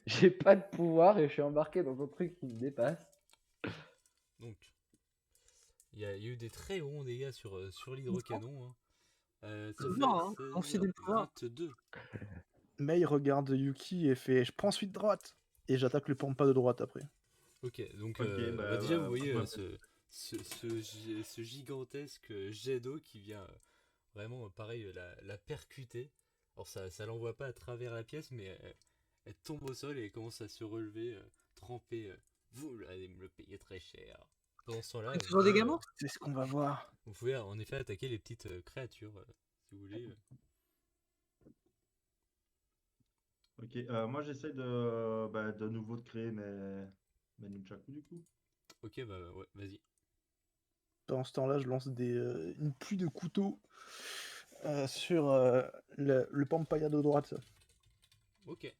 J'ai pas de pouvoir et je suis embarqué dans un truc qui me dépasse. Donc, il y a eu des très bons dégâts sur l'hydrocanon. Hein. Ça C'est fait fort, hein. On file le pouvoir. 22. Mei regarde Yuki et fait je prends suite droite. Et j'attaque le Pampa de droite après. Ok, donc Ok, déjà vous bah, voyez moi, ce gigantesque jet d'eau qui vient vraiment, pareil, la percuter. Alors ça l'envoie pas à travers la pièce, mais elle tombe au sol et elle commence à se relever, tremper. Vous allez me le payer très cher. Pendant ce temps-là, Il y a toujours des gamins. C'est ce qu'on va voir. vous pouvez en effet attaquer les petites créatures, si vous voulez. Ok, moi j'essaye de nouveau de créer mes nunchaku du coup. Ok, bah ouais, vas-y. Pendant ce temps-là, je lance une pluie de couteaux sur le Pampaya de droite. Ok,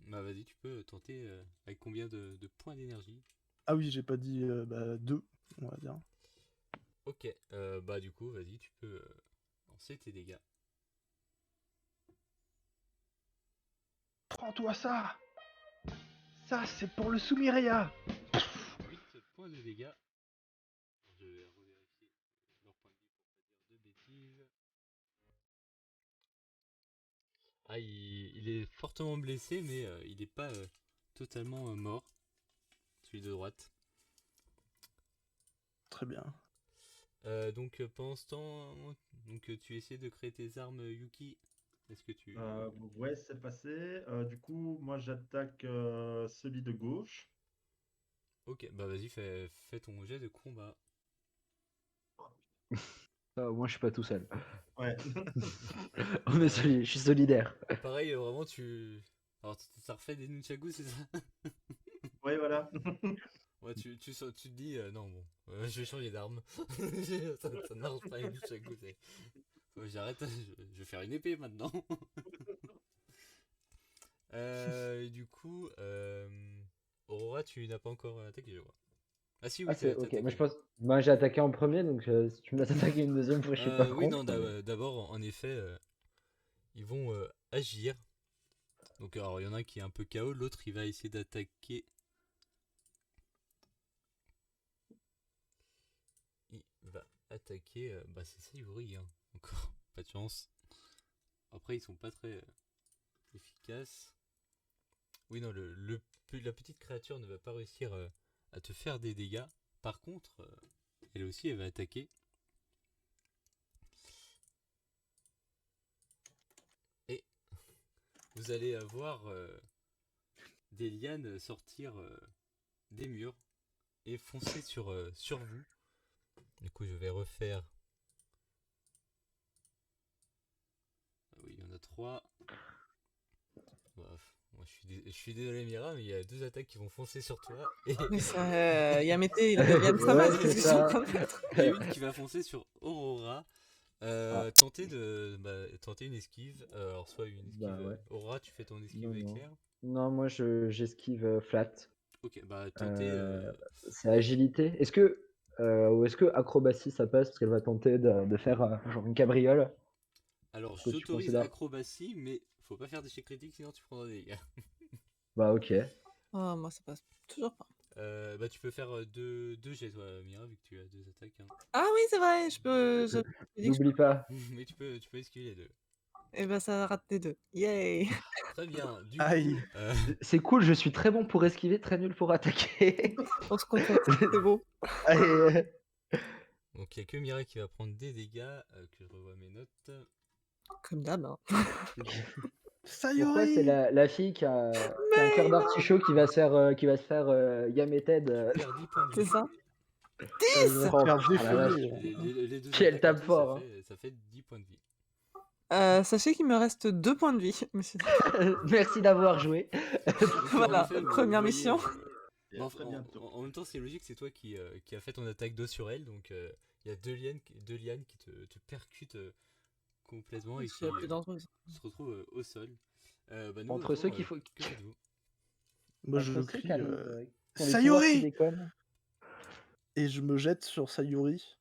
bah vas-y, tu peux tenter avec combien de points d'énergie. Ah oui, j'ai pas dit 2, on va dire. Ok, bah du coup, vas-y, tu peux lancer tes dégâts. Prends-toi ça. Ça, c'est pour le Sumireya. 8 points de dégâts. Je vais revérifier leur point de vie pour pas dire de bêtises. Ah, il est fortement blessé, mais il n'est pas totalement mort. Celui de droite. Très bien. Donc pendant ce temps, donc, tu essaies de créer tes armes, Yuki. Est-ce que tu... Ouais, c'est passé. Du coup, moi j'attaque celui de gauche. Ok, bah vas-y, fais ton jet de combat. Au moins, je suis pas tout seul. Ouais. Je suis solidaire. Pareil, vraiment, tu... Alors, ça refait des nunchakus, c'est ça? Ouais, voilà. Ouais, tu te dis, non, bon, je vais changer d'arme. Ça ne marche pas les nunchakus. J'arrête, je vais faire une épée maintenant. Du coup, Aurora, tu n'as pas encore attaqué, je vois. Ah si, Ah, oui, t'as c'est ok. Moi, je attaqué. pense. Moi, j'ai attaqué en premier, donc si tu me laisses attaquer une deuxième fois, je suis pas Oui, non, contre. Mais- d'abord, en effet, ils vont agir. Donc, alors, il y en a un qui est un peu KO, l'autre, il va essayer d'attaquer. Il va attaquer. Bah, c'est Sayuri, hein. Encore, pas de chance. Après, ils sont pas très efficaces. Oui, non, la petite créature ne va pas réussir à te faire des dégâts. Par contre, elle aussi, elle va attaquer. Et vous allez avoir des lianes sortir des murs et foncer sur vous. Du coup, je vais refaire. Ah oui, il y en a 3. Bref, moi, je suis désolé, Mira, mais il y a 2 attaques qui vont foncer sur toi. Et Mais ça, Yamete, il revient de sa Ouais, masse. c'est Qu'est-ce que je suis en ça. train de faire? et une qui va foncer sur Aurora. Ah. Tenter une esquive. Alors, soit une esquive. Bah ouais. Aurora, tu fais ton esquive Non, non. éclair. Non, moi, j'esquive flat. Ok, bah tentez. C'est agilité. Est-ce que ou est-ce que acrobatie ça passe parce qu'elle va tenter de faire genre une cabriole? Alors, Est-ce que je tu t'autorise considères? acrobatie, mais faut pas faire d'échec critique sinon tu prendras des dégâts. Bah ok. Oh, moi, ça passe toujours pas. Bah, tu peux faire deux jets, toi, Mira, vu que tu as 2 attaques. Hein. Ah oui, c'est vrai, je peux. Je... N'oublie pas. Mais tu peux esquiver les 2. Et ben, ça rate les deux. Yay! Très bien, du Aïe. coup. C'est cool, je suis très bon pour esquiver, très nul pour attaquer. On se complète, c'est beau. Allez, Donc, il n'y a que Mira qui va prendre des dégâts. Que je revois mes notes. Comme d'hab. Hein. pourquoi c'est Sayori. la fille qui a un cœur d'artichaut qui va se faire Yameted Tu perds 10 points de C'est vie. ça? Elle 10! va se Oh, faire oh la vache. défoncer. Les 2 Puis elle attaques en tape tout, fort, hein. ça fait 10 points de vie. Sachez qu'il me reste 2 points de vie, monsieur. Merci d'avoir joué. Donc, en Voilà, effet, vous première voyez, mission. Et mais à très bientôt. en même temps, c'est logique, c'est toi qui a fait ton attaque d'eau sur elle. Donc, il y a 2 lianes qui te percutent complètement et Je suis la plus dangereuse. se retrouvent au sol. Bah nous, Entre ceux autour, qu'il faut. que faites-vous? Moi, je Entre ceux crie qui ont les pouvoirs qui Sayori! déconnent. Et je me jette sur Sayori.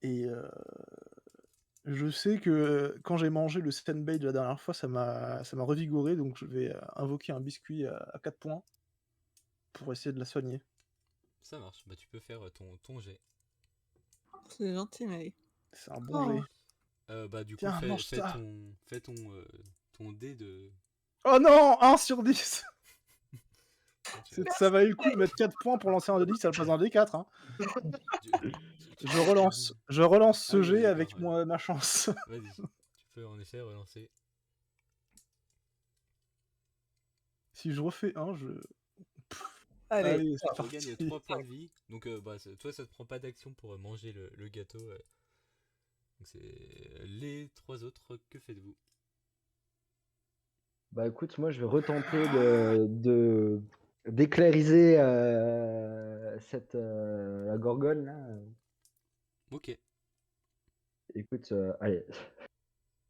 Et je sais que quand j'ai mangé le Senbei de la dernière fois, ça m'a revigoré, donc je vais invoquer un biscuit à 4 points pour essayer de la soigner. Ça marche, bah tu peux faire ton jet. C'est gentil, mais. C'est un bon Oh. jet. Bah du coup, Tiens, mange fais ça. ton dé de... Oh non, 1 sur 10. tu vois. Ça valait le coup de mettre 4 points pour lancer un D10 à la place d'un D4. Hein. Je relance Ah ce oui, jet d'accord, avec ma chance. Vas-y, tu peux en effet relancer. Si je refais un, je... Allez. Allez, c'est Tu parti. regagnes 3 points de vie, donc bah, toi ça te prend pas d'action pour manger le gâteau. Donc c'est les 3 autres, que faites-vous? Bah écoute, moi je vais retenter d'éclairiser la gorgone là. Ok, Écoute, allez,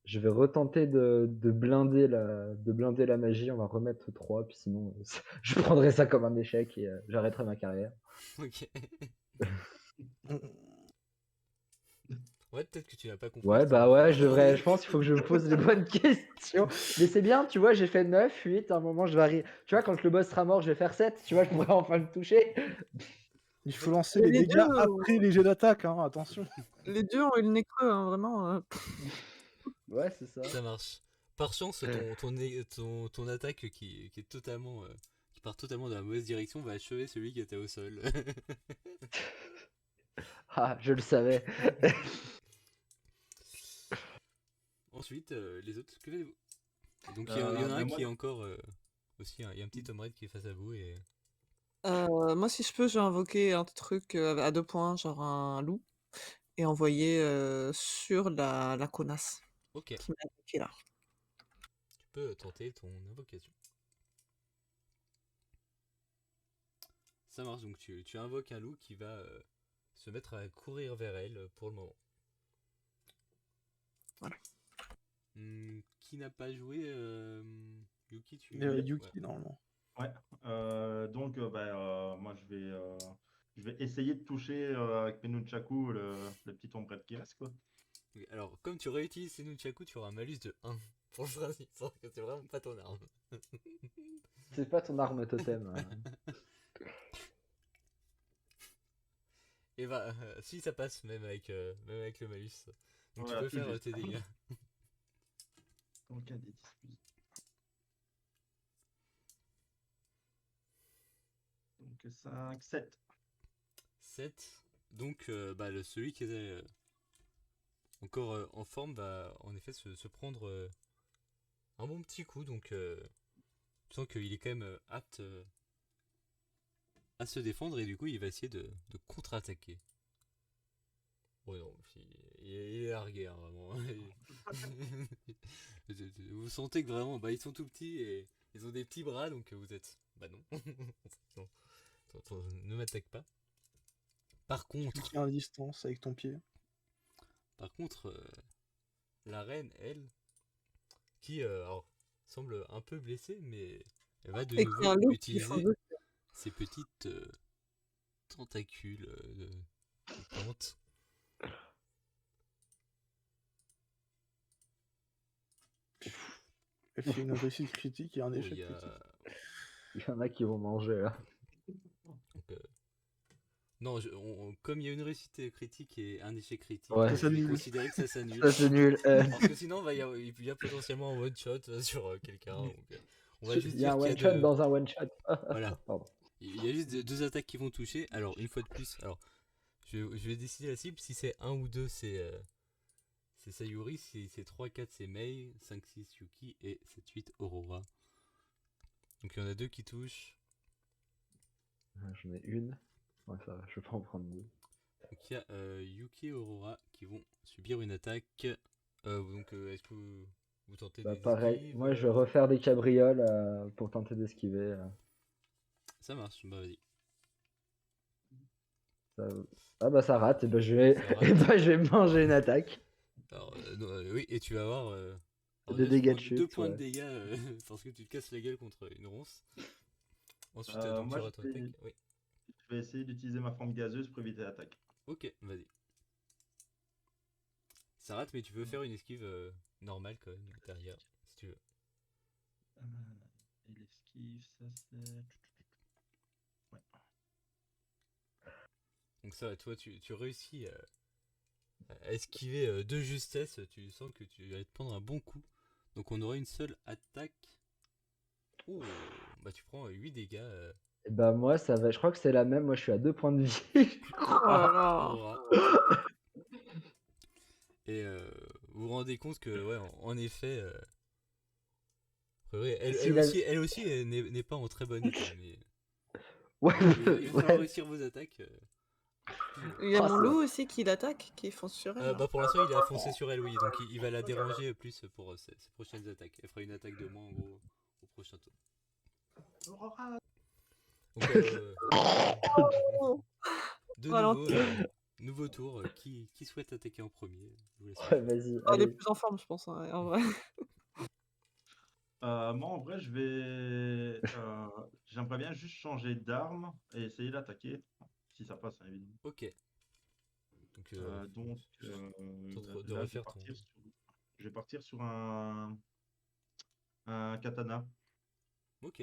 je vais retenter de blinder la magie. On va remettre 3, puis sinon je prendrai ça comme un échec et j'arrêterai ma carrière. ok. Ouais, peut-être que tu n'as pas compris. Ouais, cette bah dernière ouais, fois. je pense qu'il faut que je me pose les bonnes questions. Mais c'est bien, tu vois, j'ai fait 9, 8, à un moment je vais arriver. Tu vois, quand le boss sera mort, je vais faire 7, tu vois, je pourrais enfin le toucher. Il En faut fait, lancer Mais les les dégâts deux, après les jets d'attaque, hein, attention. les deux ont eu le nez creux, hein, vraiment. Ouais, c'est ça. ça marche. Par chance, ton attaque qui est totalement... qui part totalement dans la mauvaise direction va achever celui qui était au sol. Ah, je le savais. Ensuite, les autres, que faites-vous? Donc il y en a un qui est encore... aussi, il y a un petit Tom Red qui est face à vous et... Moi, si je peux, je vais invoquer un truc à 2 points, genre un loup, et envoyer sur la connasse Ok, qui m'a attaqué là. tu peux tenter ton invocation. Ça marche, donc tu invoques un loup qui va se mettre à courir vers elle pour le moment. Voilà. Qui n'a pas joué Yuki, Yuki, ouais. normalement. Ouais. Donc, moi, je vais essayer de toucher avec mes nunchaku le petit ombrette qui reste, quoi. Ok, alors, comme tu réutilises ces nunchaku, tu auras un malus de 1 pour le principe, sans que c'est vraiment pas ton arme. C'est pas ton arme totem. Et bah, si ça passe, même avec le malus. Donc Voilà, tu peux tout faire juste. tes dégâts. Donc, un des 10 plus. Donc, 5, 7. 7. Donc, celui qui est encore en forme va en effet se prendre un bon petit coup. Donc, tu sens qu'il est quand même apte à se défendre et du coup, il va essayer de contre-attaquer. Oh non, il est largué, hein, vraiment. Vous sentez que vraiment, ils sont tout petits et ils ont des petits bras, donc vous êtes... Bah non. Non. Ne m'attaque pas. Par Tu contre... tiens à distance avec ton pied. Par contre, la reine, elle, qui alors, semble un peu blessée, mais elle va de Et qu'il y a un nouveau loup qui fonce utiliser dessus. ses petites tentacules de plante. Elle fait une réussite critique et un Oh, échec il y a... critique. Il y en a qui vont manger là. Donc, non, comme il y a une réussite critique et un échec critique, Ouais. Ça je vais s'annule. considérer que ça s'annule. Ça c'est nul. Parce que sinon, il y a potentiellement un one shot sur quelqu'un. Donc, on va juste Il y a dire un qu'il y a one shot deux. dans un one shot. Voilà. Pardon. Il y a juste deux attaques qui vont toucher. Alors, une fois de plus, alors je vais décider la cible. Si c'est 1 ou 2, c'est Sayuri. Si c'est 3, 4, c'est Mei. 5, 6, Yuki. Et 7, 8, Aurora. Donc, il y en a 2 qui touchent. J'en ai une. Ouais, ça va, je vais pas en prendre 2. Donc, il y a Yuki et Aurora qui vont subir une attaque. Donc, est-ce que vous tentez des Pareil, esquives moi je vais refaire des cabrioles pour tenter d'esquiver. Ça marche, bah vas-y. Ah bah ça rate, et bah je vais, Ça rate. et bah, je vais manger une attaque. Alors, oui, et tu vas voir, Alors de déjà, tu dégâts prends de chute. 2 points de Ouais. dégâts parce que tu te casses la gueule contre une ronce. Ensuite, donc tu Moi, auras ton attaque. Oui. je vais essayer d'utiliser ma forme gazeuse pour éviter l'attaque. Ok, vas-y. Ça rate, mais tu peux faire une esquive normale quand même derrière, si tu veux. Et l'esquive, ça c'est. Ouais. Donc ça, toi, tu réussis à esquiver de justesse. Tu sens que tu vas te prendre un bon coup. Donc on aura une seule attaque. Oh, bah tu prends 8 dégâts. Et bah moi, ça va. Je crois que c'est la même. Moi, je suis à 2 points de vie. Oh là là. Aurora. Et vous vous rendez compte que, ouais, en effet, ouais, S'il a- elle aussi n'est pas en très bon état. Mais Ouais, il va falloir ouais. réussir vos attaques. Plus ou moins. Il y a Oh, mon c'est- loup aussi qui l'attaque, qui fonce sur elle. Bah pour l'instant il a foncé sur elle, oui, donc il va la déranger plus pour ses prochaines attaques. Elle fera une attaque de moins en gros au prochain tour. Aurora. Donc de Voilà. nouveau, nouveau tour. Qui souhaite attaquer en premier? Je vous laisse Ouais, le choix. vas-y, Elle est allez. plus en forme, je pense, hein, en vrai. Moi, en vrai, j'aimerais bien juste changer d'arme et essayer d'attaquer. Si ça passe, hein, évidemment. Ok. Donc de Là, refaire ton. je vais partir sur un katana. Ok,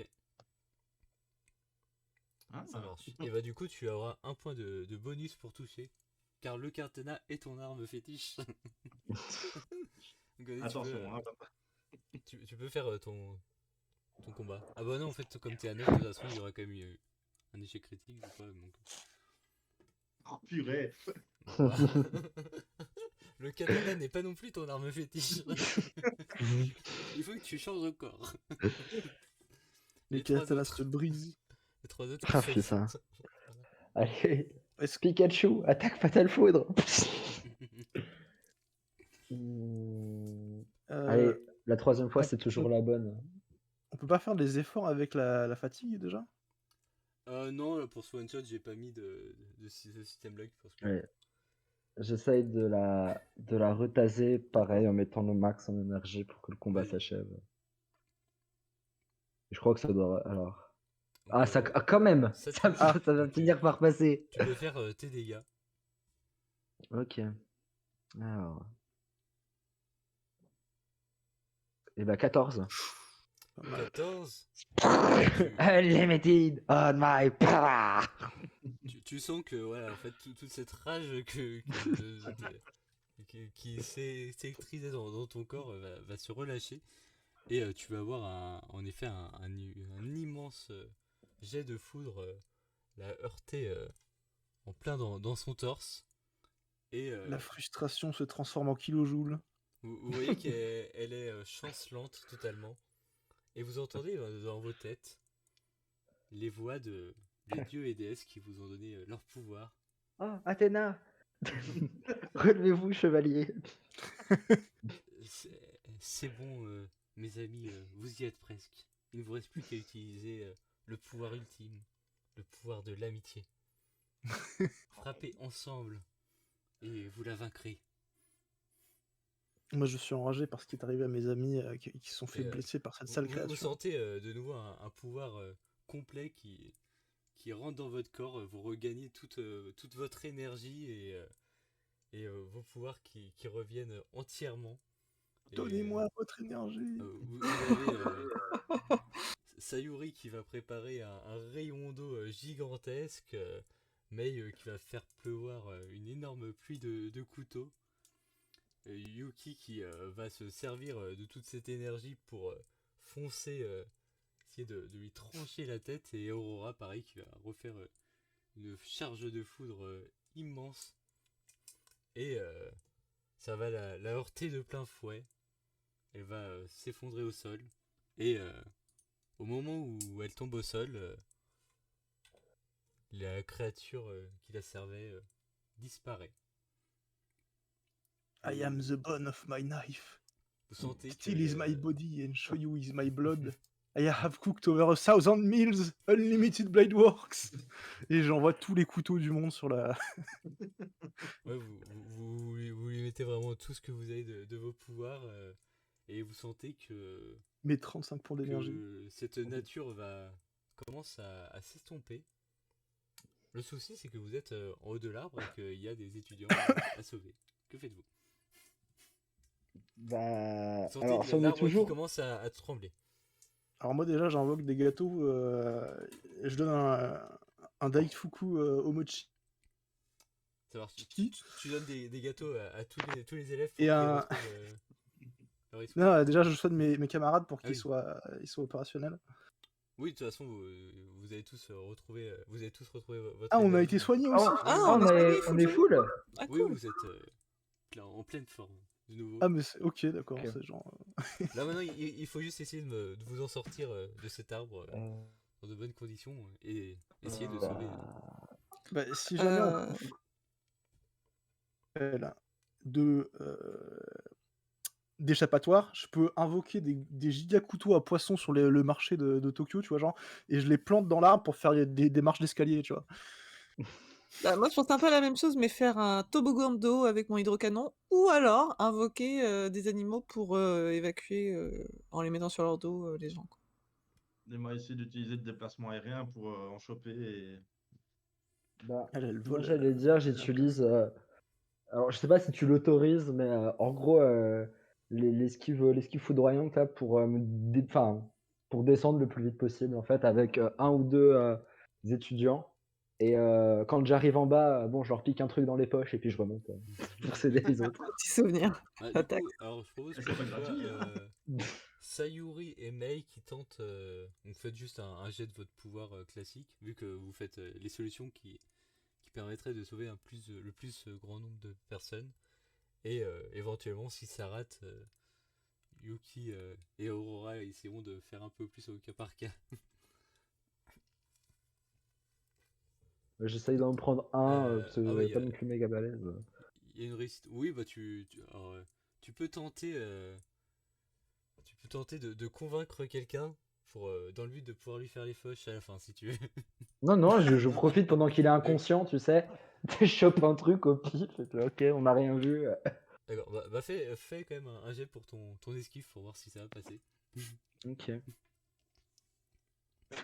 Hein, ça marche. Et bah du coup tu auras un point de bonus pour toucher, car le katana est ton arme fétiche. Donc, vas-y, Attention, hein. tu peux faire ton combat. Ah bah non, en fait, comme t'es à 9, de toute façon, il y aura quand même eu un échec critique, je crois. Donc... Oh, purée. Bah, le katana n'est pas non plus ton arme fétiche. Il faut que tu changes encore. Les trois katanas autres- se brisent. Les 3 autres Ah, qui putain. sont- Allez. Est-ce Pikachu, attaque fatale foudre. Allez, euh, la troisième fois, on- c'est toujours la bonne. on peut pas faire des efforts avec la fatigue déjà? Non, là, pour ce one shot, j'ai pas mis de système lock parce que. Ouais. J'essaye de la retaser, pareil, en mettant le max en énergie pour que le combat Vas-y. s'achève. Je crois que ça doit. Alors. Donc, Ah, ça, ah, quand même! ça Ça, touche. ça va Donc, finir par passer. Tu peux faire tes dégâts. Ok. Alors. Et bah, 14. Pas mal. 14. Unlimited on my power! Tu sens que, voilà, en fait, toute cette rage qui s'est électrisée dans ton corps va se relâcher. Et tu vas avoir en effet un immense jet de foudre la heurter en plein dans son torse. Et La frustration se transforme en kilojoules. vous voyez qu'elle est chancelante totalement. Et vous entendez dans vos têtes les voix des dieux et déesses qui vous ont donné leur pouvoir. Oh, Athéna! Relevez-vous, chevalier! C'est bon, mes amis, vous y êtes presque. Il ne vous reste plus qu'à utiliser le pouvoir ultime, le pouvoir de l'amitié. Frappez ensemble et vous la vaincrez. Moi je suis enragé par ce qui est arrivé à mes amis qui se sont fait Et, blesser par cette sale Vous créature. sentez de nouveau un pouvoir complet qui rentre dans votre corps. Vous regagnez toute votre énergie et vos pouvoirs qui reviennent entièrement. Et, Donnez-moi votre énergie. vous avez Sayuri qui va préparer un rayon d'eau gigantesque, Mei qui va faire pleuvoir une énorme pluie de couteaux. Yuki qui va se servir de toute cette énergie pour foncer, essayer de lui trancher la tête. Et Aurora, pareil, qui va refaire une charge de foudre immense. Et ça va la heurter de plein fouet. Elle va s'effondrer au sol. Et au moment où elle tombe au sol, la créature qui la servait disparaît. I am the bone of my knife. Vous sentez Still que is my body and show you is my blood. I have cooked over 1,000 meals, unlimited blade works. Et j'envoie tous les couteaux du monde sur la. ouais, vous lui mettez vraiment tout ce que vous avez de vos pouvoirs. et vous sentez que Mais 35 points d'énergie. cette nature commence à s'estomper. Le souci, c'est que vous êtes en haut de l'arbre et qu'il y a des étudiants à sauver. Que faites-vous? Bah, Vous sentez alors, si on est l'arbre qui toujours. commence à trembler. Alors moi déjà j'invoque des gâteaux, je donne un Daifuku Omochi Savoir, tu donnes des gâteaux à tous les élèves pour et qu'ils un... retrouvent leur esprit. Non, déjà je soigne mes camarades pour Ah qu'ils oui. ils soient opérationnels. Oui, de toute façon, vous avez tous retrouvé, votre Ah, on a énergie. été soignés Ah, aussi. on- Ah, on est soigné, on est full. Ah, Oui, cool. vous êtes en pleine forme, de nouveau. Ah mais c'est ok, d'accord, Ok. c'est genre... Là maintenant, il faut juste essayer de vous en sortir de cet arbre dans de bonnes conditions et essayer de sauver. Bah, si jamais on Euh, là, d'échappatoire, je peux invoquer des giga couteaux à poisson sur le marché de Tokyo, tu vois, genre, et je les plante dans l'arbre pour faire des marches d'escalier, tu vois. Bah, moi, je pense un peu à la même chose, mais faire un toboggan d'eau avec mon hydrocanon, ou alors invoquer des animaux pour évacuer en les mettant sur leur dos les gens, quoi. Et moi, essayer d'utiliser le déplacement aérien pour en choper et. Bah, Elle moi, vole. j'allais dire, j'utilise. Alors, je sais pas si tu l'autorises, mais en gros, l'esquive foudroyante là, pour descendre le plus vite possible, en fait, avec un ou deux étudiants. Et quand j'arrive en bas, bon, je leur pique un truc dans les poches et puis je remonte pour s'aider les autres. Petit souvenir. Du Attaque. coup, alors je propose que C'est pas ce soit gratuit, hein. Sayuri et Mei qui tentent. Donc faites juste un jet de votre pouvoir classique, vu que vous faites les solutions qui permettraient de sauver le plus grand nombre de personnes. Et éventuellement, si ça rate, Yuki et Aurora essaieront de faire un peu plus au cas par cas. J'essaye d'en prendre un, parce que Ah je ouais, vais pas non plus méga balèze. il y a une réussite. Oui, bah alors, tu peux tenter, de convaincre quelqu'un pour dans le but de pouvoir lui faire les fauches à la fin, si tu veux. Non, non, je profite pendant qu'il est inconscient, tu sais. Je chope un truc au pif, et puis ok, on n'a rien vu. D'accord, bah fais quand même un jet pour ton esquive pour voir si ça va passer. Ok.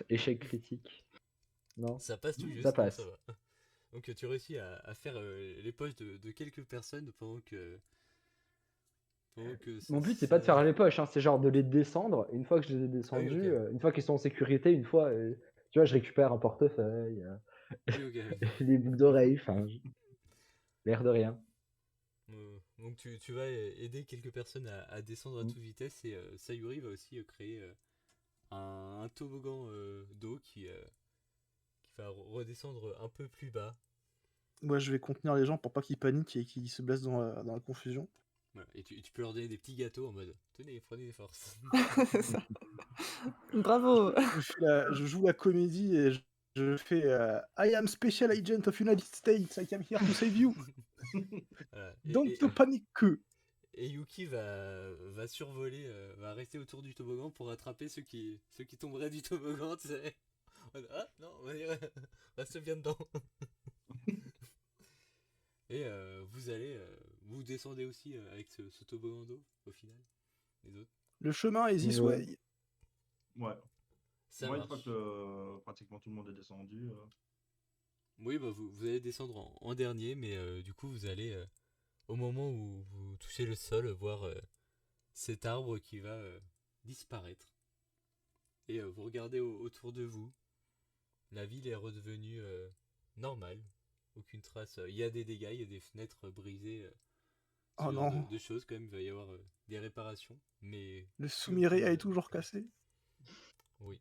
Échec critique. Non, Ça passe tout juste, ça non, passe. ça va. Donc tu réussis à faire les poches de quelques personnes pendant que Mon but, c'est pas de faire les poches, hein, c'est genre de les descendre. Et une fois que je les ai Ah oui, descendus, ok. une fois qu'ils sont en sécurité, tu vois, je récupère un portefeuille, Oui, ok. des boucles d'oreilles, l'air de rien. Donc tu vas aider quelques personnes à descendre à Mm. toute vitesse et Sayuri va aussi créer un toboggan d'eau qui va redescendre un peu plus bas. Moi je vais contenir les gens pour pas qu'ils paniquent et qu'ils se blessent dans la confusion. Voilà. Et tu peux leur donner des petits gâteaux en mode tenez, prenez des forces. C'est ça. Bravo. Je joue la comédie et je fais I am Special Agent of United States, I am here to save you. Voilà. Don't panic que. Et Yuki va survoler, va rester autour du toboggan pour attraper ceux qui tomberaient du toboggan, tu sais. Ah non, reste bien dedans. Et vous descendez aussi avec ce toboggan d'eau au final, les autres. Le chemin is this Ouais. way. Ouais. Ça Moi, une marche. fois que pratiquement tout le monde est descendu. Oui, bah vous allez descendre en dernier, mais du coup vous allez au moment où vous touchez le sol voir cet arbre qui va disparaître. Et vous regardez autour de vous. La ville est redevenue normale. Aucune trace. Il y a des dégâts, il y a des fenêtres brisées. Ce Oh genre non, de choses quand même. Il va y avoir des réparations. Mais le plus Sumirea aucune, est toujours cassé. Oui.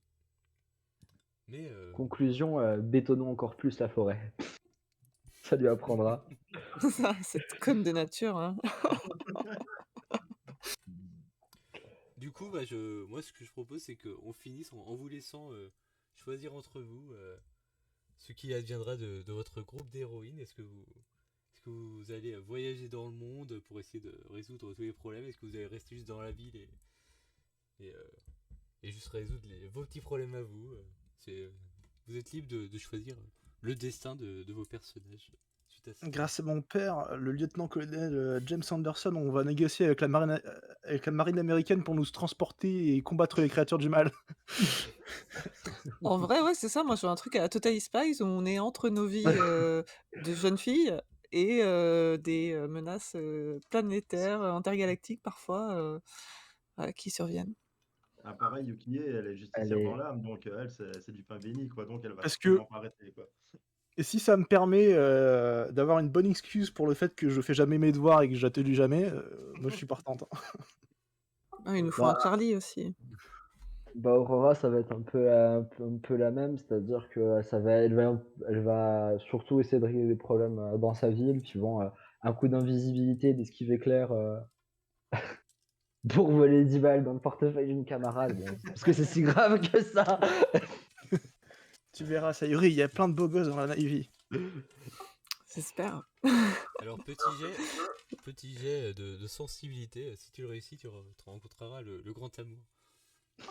Mais Conclusion, bétonnons encore plus la forêt. Ça lui apprendra. Ça, cette conne de nature, hein. du coup, moi ce que je propose c'est qu'on finisse en vous laissant choisir entre vous ce qui adviendra de votre groupe d'héroïnes. Est-ce que vous allez voyager dans le monde pour essayer de résoudre tous les problèmes? Est-ce que vous allez rester juste dans la ville et, euh, et juste résoudre vos petits problèmes à vous? Vous êtes libre de choisir le destin de vos personnages suite Grâce à mon père, le lieutenant-colonel James Anderson, on va négocier avec la marine américaine pour nous transporter et combattre les créatures du mal. En vrai, ouais, c'est ça. Moi, je vois un truc à la Totally Spies où on est entre nos vies de jeunes filles et des menaces planétaires, intergalactiques parfois, qui surviennent. Ah, pareil, Yukie, elle est Elle justicière dans est... l'âme, donc elle, c'est du pain béni, quoi. Donc elle va Parce que certainement pas arrêter, quoi. et si ça me permet, d'avoir une bonne excuse pour le fait que je fais jamais mes devoirs et que j'attelue jamais, moi je suis partante, hein. Ah, il nous faut un Bah, Charlie aussi. Aurora, ça va être un peu la même, c'est-à-dire que elle va surtout essayer de régler des problèmes dans sa ville, puis bon, un coup d'invisibilité, d'esquive éclair pour voler 10 balles dans le portefeuille d'une camarade, bon, parce que c'est si grave que ça. Tu verras, Sayuri, il y a plein de beaux gosses dans la Navy. J'espère. Alors, petit jet de sensibilité. Si tu le réussis, tu rencontreras le grand amour.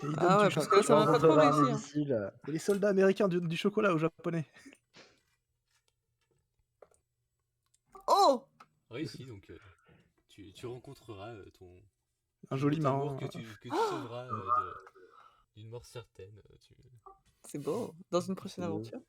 Et il donne Ah ouais, du parce que là, Tu ça va pas trop rencontreras un réussir. médicile. et les soldats américains du chocolat aux japonais. Oh! Réussi, donc tu rencontreras Un ton joli grand amour marin. que tu sauveras d'une mort certaine. C'est beau. Dans une prochaine C'est beau. aventure.